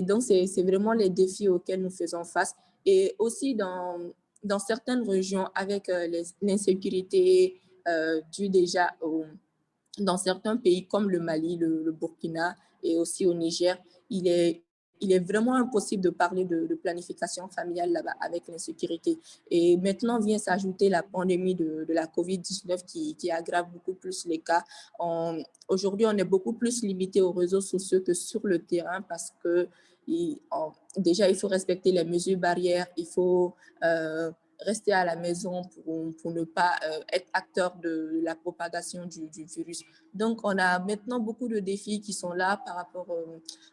H: Donc, c'est vraiment les défis auxquels nous faisons face. Et aussi, dans certaines régions, avec l'insécurité due déjà dans certains pays comme le Mali, le Burkina et aussi au Niger, il est vraiment impossible de parler de planification familiale là-bas avec l'insécurité. Et maintenant vient s'ajouter la pandémie de la COVID-19 qui aggrave beaucoup plus les cas. Aujourd'hui, on est beaucoup plus limité aux réseaux sociaux que sur le terrain parce que déjà, il faut respecter les mesures barrières, il faut rester à la maison pour ne pas être acteur de la propagation du virus. Donc, on a maintenant beaucoup de défis qui sont là par rapport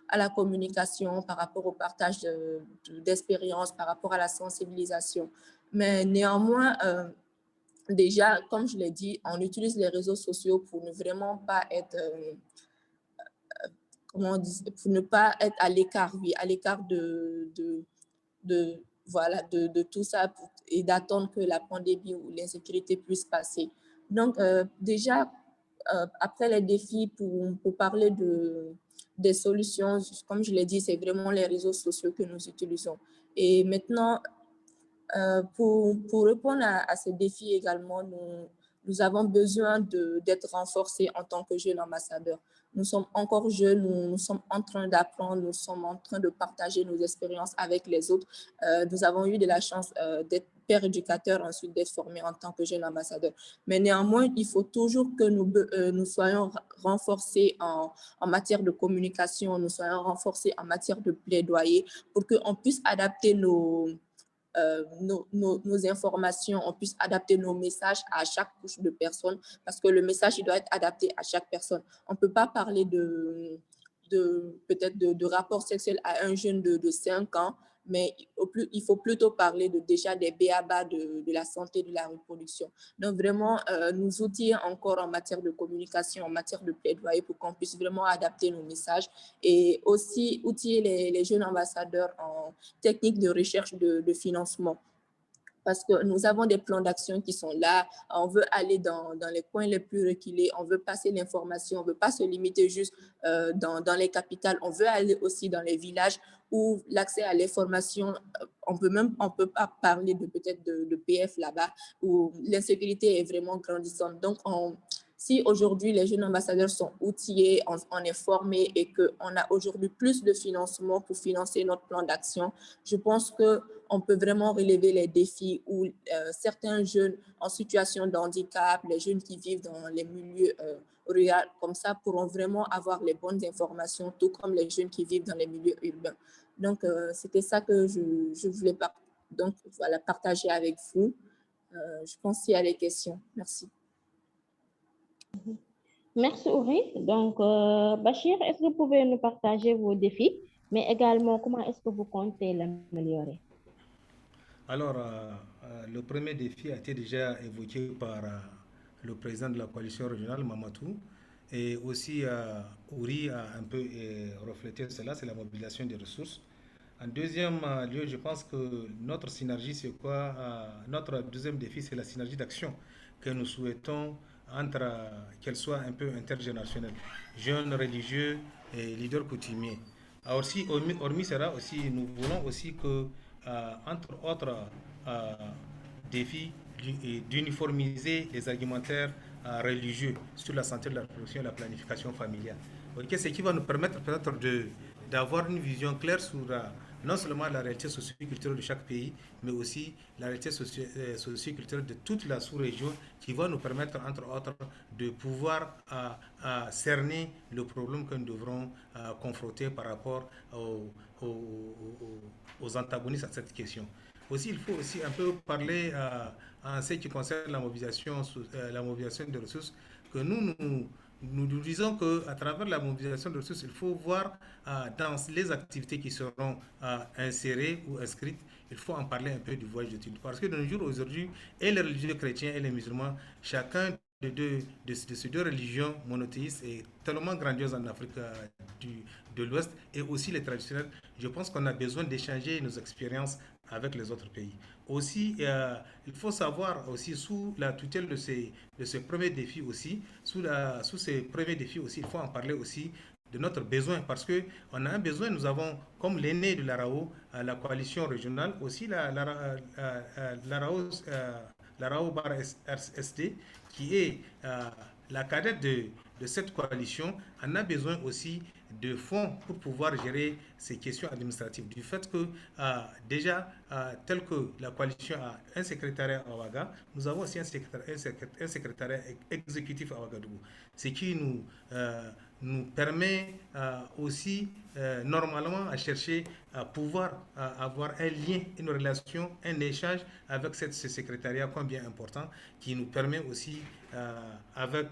H: à la communication, par rapport au partage d'expériences, par rapport à la sensibilisation. Mais néanmoins, déjà, comme je l'ai dit, on utilise les réseaux sociaux pour ne vraiment pas être... pour ne pas être à l'écart, oui, à l'écart de tout ça et d'attendre que la pandémie ou l'insécurité puisse passer. Donc, déjà, après les défis, pour parler des solutions, comme je l'ai dit, c'est vraiment les réseaux sociaux que nous utilisons. Et maintenant, pour répondre à ces défis également, nous avons besoin d'être renforcés en tant que jeunes ambassadeurs. Nous sommes encore jeunes, nous sommes en train d'apprendre, nous sommes en train de partager nos expériences avec les autres. Nous avons eu de la chance d'être père éducateur, ensuite d'être formés en tant que jeunes ambassadeurs. Mais néanmoins, il faut toujours que nous soyons renforcés en matière de communication, nous soyons renforcés en matière de plaidoyer pour qu'on puisse adapter nos informations, on puisse adapter nos messages à chaque couche de personnes parce que le message, il doit être adapté à chaque personne. On ne peut pas parler peut-être de rapport sexuel à un jeune de 5 ans, mais il faut plutôt parler déjà des b.a.-ba de la santé de la reproduction. Donc vraiment, nous outiller encore en matière de communication, en matière de plaidoyer pour qu'on puisse vraiment adapter nos messages et aussi outiller les jeunes ambassadeurs en techniques de recherche de financement. Parce que nous avons des plans d'action qui sont là, on veut aller dans les coins les plus reculés, on veut passer l'information, on ne veut pas se limiter juste dans les capitales, on veut aller aussi dans les villages où l'accès à l'information, on peut pas parler peut-être de PF là-bas, où l'insécurité est vraiment grandissante. Donc, si aujourd'hui les jeunes ambassadeurs sont outillés, on est formés et qu'on a aujourd'hui plus de financement pour financer notre plan d'action, je pense qu'on peut vraiment relever les défis où certains jeunes en situation de handicap, les jeunes qui vivent dans les milieux ruraux comme ça, pourront vraiment avoir les bonnes informations, tout comme les jeunes qui vivent dans les milieux urbains. Donc, c'était ça que je voulais partager avec vous. Je pense qu'il y a des questions. Merci.
F: Merci, Uri. Donc, Bachir, est-ce que vous pouvez nous partager vos défis, mais également comment est-ce que vous comptez l'améliorer?
I: Alors, le premier défi a été déjà évoqué par le président de la coalition régionale, Mamatou, et aussi Ouri a un peu reflété cela, c'est la mobilisation des ressources. En deuxième lieu, je pense que notre synergie, c'est quoi? Notre deuxième défi, c'est la synergie d'action que nous souhaitons entre qu'elle soit un peu intergénérationnelle, jeunes, religieux et leaders coutumiers. Alors, aussi, hormis cela, aussi, nous voulons aussi que, entre autres euh, défis, d'uniformiser les argumentaires religieux sur la santé de la reproduction et la planification familiale. Okay, ce qui va nous permettre peut-être d'avoir une vision claire sur non seulement la réalité socio-culturelle de chaque pays, mais aussi la réalité socio-culturelle de toute la sous-région qui va nous permettre, entre autres, de pouvoir cerner le problème que nous devrons confronter par rapport aux antagonistes à cette question. Aussi, il faut aussi un peu parler en ce qui concerne la mobilisation des ressources, que nous disons qu'à travers la mobilisation de ressources, il faut voir dans les activités qui seront insérées ou inscrites, il faut en parler un peu du voyage d'études. Parce que de nos jours, aujourd'hui, et les religieux chrétiens et les musulmans, chacun de ces deux religions monothéistes est tellement grandiose en Afrique de l'Ouest et aussi les traditionnels. Je pense qu'on a besoin d'échanger nos expériences avec les autres pays. Aussi, il faut savoir aussi sous la tutelle de ces premiers défis aussi, sous ces premiers défis aussi, il faut en parler aussi de notre besoin parce qu'on a un besoin, nous avons comme l'aîné de l'ARAO, la coalition régionale, aussi l'ARAO bar SD, qui est la cadette de cette coalition, en a besoin aussi de fonds pour pouvoir gérer ces questions administratives. Du fait que déjà, tel que la coalition a un secrétariat à Ouaga, nous avons aussi un secrétariat exécutif à Ouagadougou, ce qui nous permet aussi normalement à chercher à pouvoir avoir un lien, une relation, un échange avec ce secrétariat combien important qui nous permet aussi avec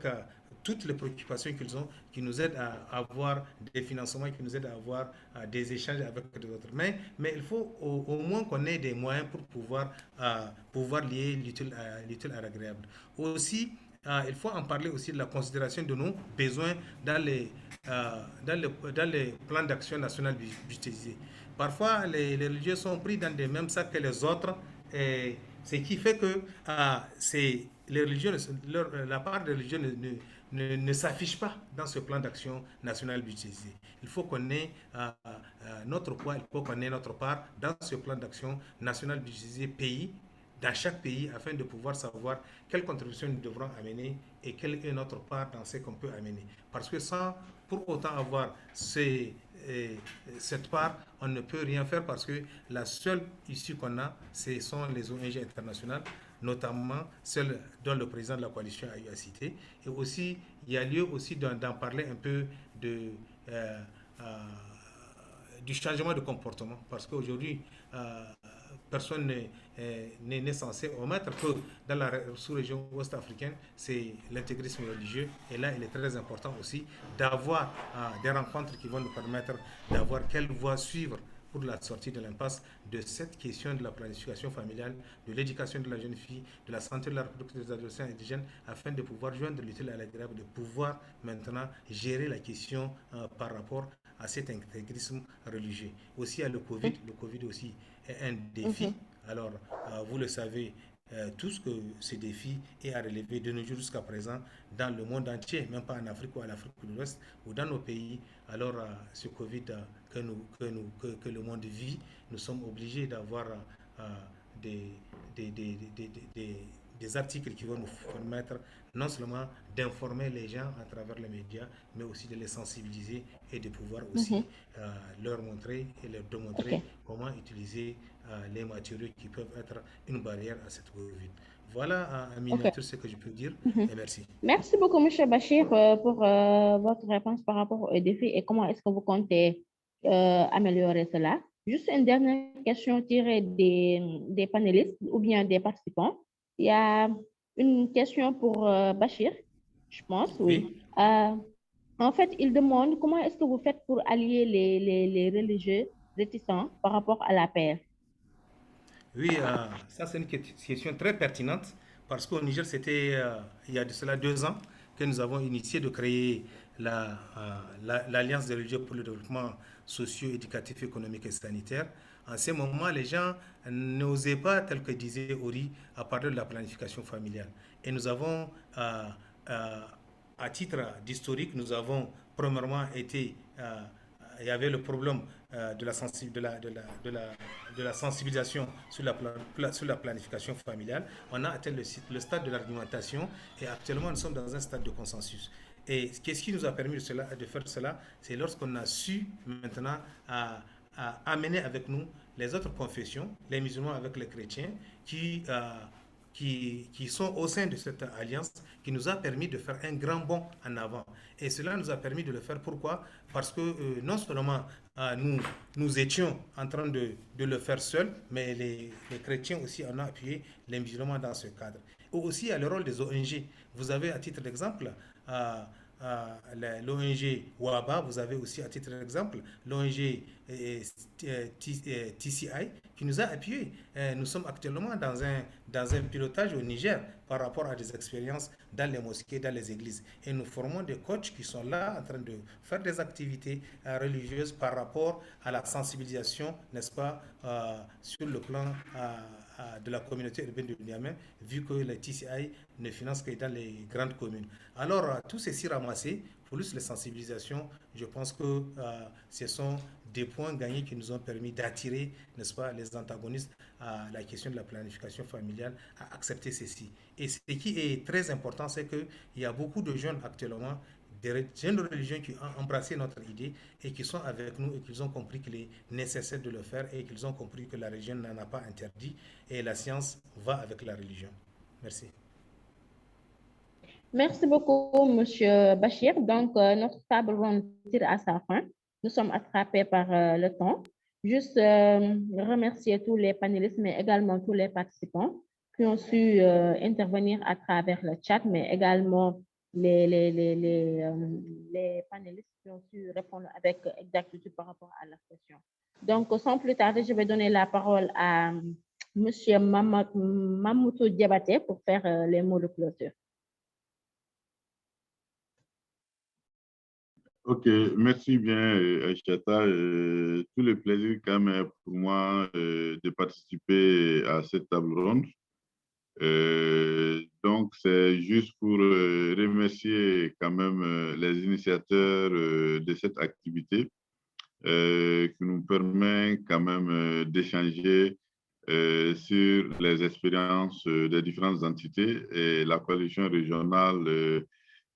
I: toutes les préoccupations qu'ils ont, qui nous aident à avoir des financements, qui nous aident à avoir des échanges avec d'autres. Mais il faut au moins qu'on ait des moyens pour pouvoir lier l'utile à l'agréable. Aussi, il faut en parler aussi de la considération de nos besoins dans les plans d'action national budgétisés. Parfois, les religieux sont pris dans les mêmes sacs que les autres, et ce qui fait que les religieux, la part des religieux ne s'affiche pas dans ce plan d'action national budgétisé. Il faut qu'on ait notre poids, il faut qu'on ait notre part dans ce plan d'action national budgétisé dans chaque pays, afin de pouvoir savoir quelle contribution nous devrons amener et quelle est notre part dans ce qu'on peut amener. Parce que sans pour autant avoir cette part, on ne peut rien faire parce que la seule issue qu'on a, ce sont les ONG internationales, notamment celle dont le président de la coalition a eu à citer. Et aussi, il y a lieu aussi d'en parler un peu du changement de comportement. Parce qu'aujourd'hui, personne n'est censé omettre que dans la sous-région ouest-africaine, c'est l'intégrisme religieux. Et là, il est très important aussi d'avoir des rencontres qui vont nous permettre d'avoir quelle voie suivre pour la sortie de l'impasse de cette question de la planification familiale, de l'éducation de la jeune fille, de la santé de la reproduction des adolescents et des jeunes, afin de pouvoir joindre l'utile à l'agréable, de pouvoir maintenant gérer la question par rapport à cet intégrisme religieux. Aussi, il y a le Covid. Le Covid aussi est un défi. Alors, vous le savez tous que ce défi est à relever de nos jours jusqu'à présent dans le monde entier, même pas en Afrique ou en Afrique de l'Ouest ou dans nos pays. Alors, ce Covid que le monde vit, nous sommes obligés d'avoir des articles qui vont nous permettre non seulement d'informer les gens à travers les médias, mais aussi de les sensibiliser et de pouvoir aussi leur montrer et leur démontrer comment utiliser les matériaux qui peuvent être une barrière à cette COVID. Voilà en miniature ce que je peux dire et merci.
F: Merci beaucoup, M. Bachir, pour votre réponse par rapport aux défis et comment est-ce que vous comptez améliorer cela. Juste une dernière question tirée des panélistes ou bien des participants. Il y a une question pour Bachir. je pense, oui. En fait, il demande comment est-ce que vous faites pour allier les religieux réticents par rapport à la paix.
I: Oui, ça c'est une question très pertinente parce qu'au Niger, c'était il y a de cela 2 ans que nous avons initié de créer l'Alliance des religieux pour le développement socio-éducatif, économique et sanitaire. En ce moment, les gens n'osaient pas, tel que disait Ori, à parler de la planification familiale. Et nous avons, à titre d'historique, nous avons premièrement été il y avait le problème de la sensibilisation sur la planification familiale. On a atteint le stade de l'argumentation et actuellement nous sommes dans un stade de consensus. Et qu'est-ce qui nous a permis de faire cela? C'est lorsqu'on a su maintenant amener avec nous les autres confessions, les musulmans avec les chrétiens, qui sont au sein de cette alliance, qui nous a permis de faire un grand bond en avant. Et cela nous a permis de le faire. Pourquoi? Parce que non seulement nous étions en train de le faire seuls, mais les chrétiens aussi en ont appuyé les musulmans dans ce cadre. Ou aussi à le rôle des ONG. Vous avez à titre d'exemple l'ONG WABA, vous avez aussi à titre d'exemple l'ONG TCI qui nous a appuyés. Nous sommes actuellement dans un pilotage au Niger par rapport à des expériences dans les mosquées, dans les églises. Et nous formons des coachs qui sont là en train de faire des activités religieuses par rapport à la sensibilisation, n'est-ce pas, sur le plan de la communauté urbaine de Niamey, vu que les TCI ne financent que dans les grandes communes. Alors, tout ceci ramassé, plus les sensibilisations, je pense que ce sont des points gagnés qui nous ont permis d'attirer, n'est-ce pas, les antagonistes à la question de la planification familiale, à accepter ceci. Et ce qui est très important, c'est qu'il y a beaucoup de jeunes actuellement, des jeunes de religion qui ont embrassé notre idée et qui sont avec nous et qui ont compris qu'il est nécessaire de le faire et qu'ils ont compris que la religion n'en a pas interdit et la science va avec la religion. Merci.
F: Merci beaucoup, Monsieur Bachir. Donc, notre table ronde tire à sa fin. Nous sommes attrapés par le temps. Juste remercier tous les panélistes, mais également tous les participants qui ont su intervenir à travers le chat, mais également les panélistes qui ont su répondre avec exactitude par rapport à la question. Donc, sans plus tarder, je vais donner la parole à Monsieur Mamoutou Diabaté pour faire les mots de clôture.
G: Ok, merci bien, Aïchata. Tout le plaisir quand même pour moi de participer à cette table ronde. Donc, c'est juste pour remercier quand même les initiateurs de cette activité qui nous permet quand même d'échanger sur les expériences des différentes entités et la coalition régionale,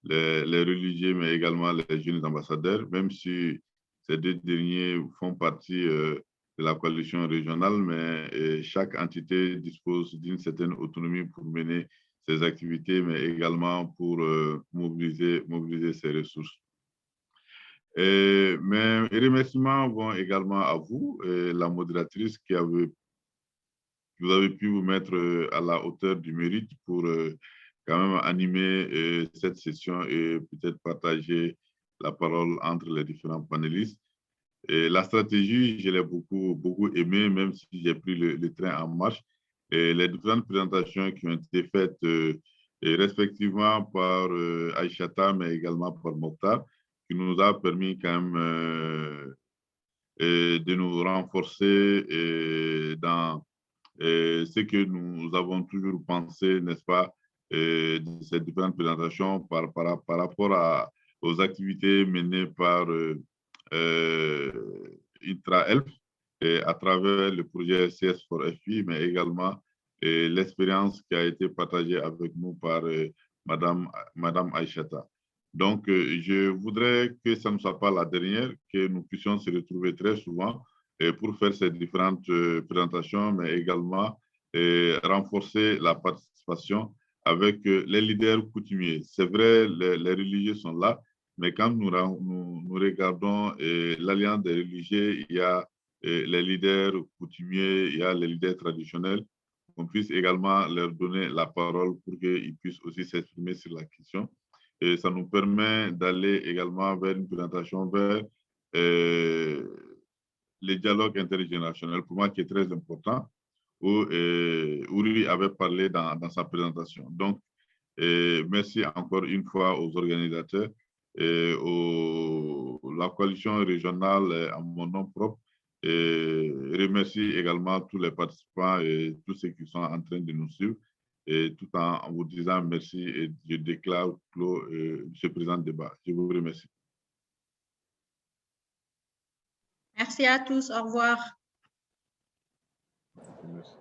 G: les religieux, mais également les jeunes ambassadeurs, même si ces deux derniers font partie de la coalition régionale, mais chaque entité dispose d'une certaine autonomie pour mener ses activités, mais également pour mobiliser ses ressources. Mes remerciements vont également à vous, la modératrice qui vous avez pu vous mettre à la hauteur du mérite pour quand même animer cette session et peut-être partager la parole entre les différents panélistes. Et la stratégie, je l'ai beaucoup aimée, même si j'ai pris le train en marche. Et les différentes présentations qui ont été faites respectivement par Aïchata, mais également par Mokhtar, qui nous a permis quand même de nous renforcer dans ce que nous avons toujours pensé, n'est-ce pas, de ces différentes présentations par rapport aux activités menées par INTRA-ELF à travers le projet CS4FI, mais également l'expérience qui a été partagée avec nous par Madame Aïchata. Donc, je voudrais que ça ne soit pas la dernière, que nous puissions se retrouver très souvent pour faire ces différentes présentations, mais également renforcer la participation avec les leaders coutumiers. C'est vrai, les religieux sont là, mais quand nous regardons l'Alliance des religieux, il y a les leaders coutumiers, il y a les leaders traditionnels, qu'on puisse également leur donner la parole pour qu'ils puissent aussi s'exprimer sur la question. et ça nous permet d'aller également vers une présentation vers les dialogues intergénérationnels, pour moi qui est très important, où Uri avait parlé dans sa présentation. Donc, merci encore une fois aux organisateurs et la coalition régionale en mon nom propre. Et remercie également tous les participants et tous ceux qui sont en train de nous suivre, et tout en vous disant merci, et je déclare clos ce présent débat. Je vous remercie.
A: Merci à tous. Au revoir.
G: Merci.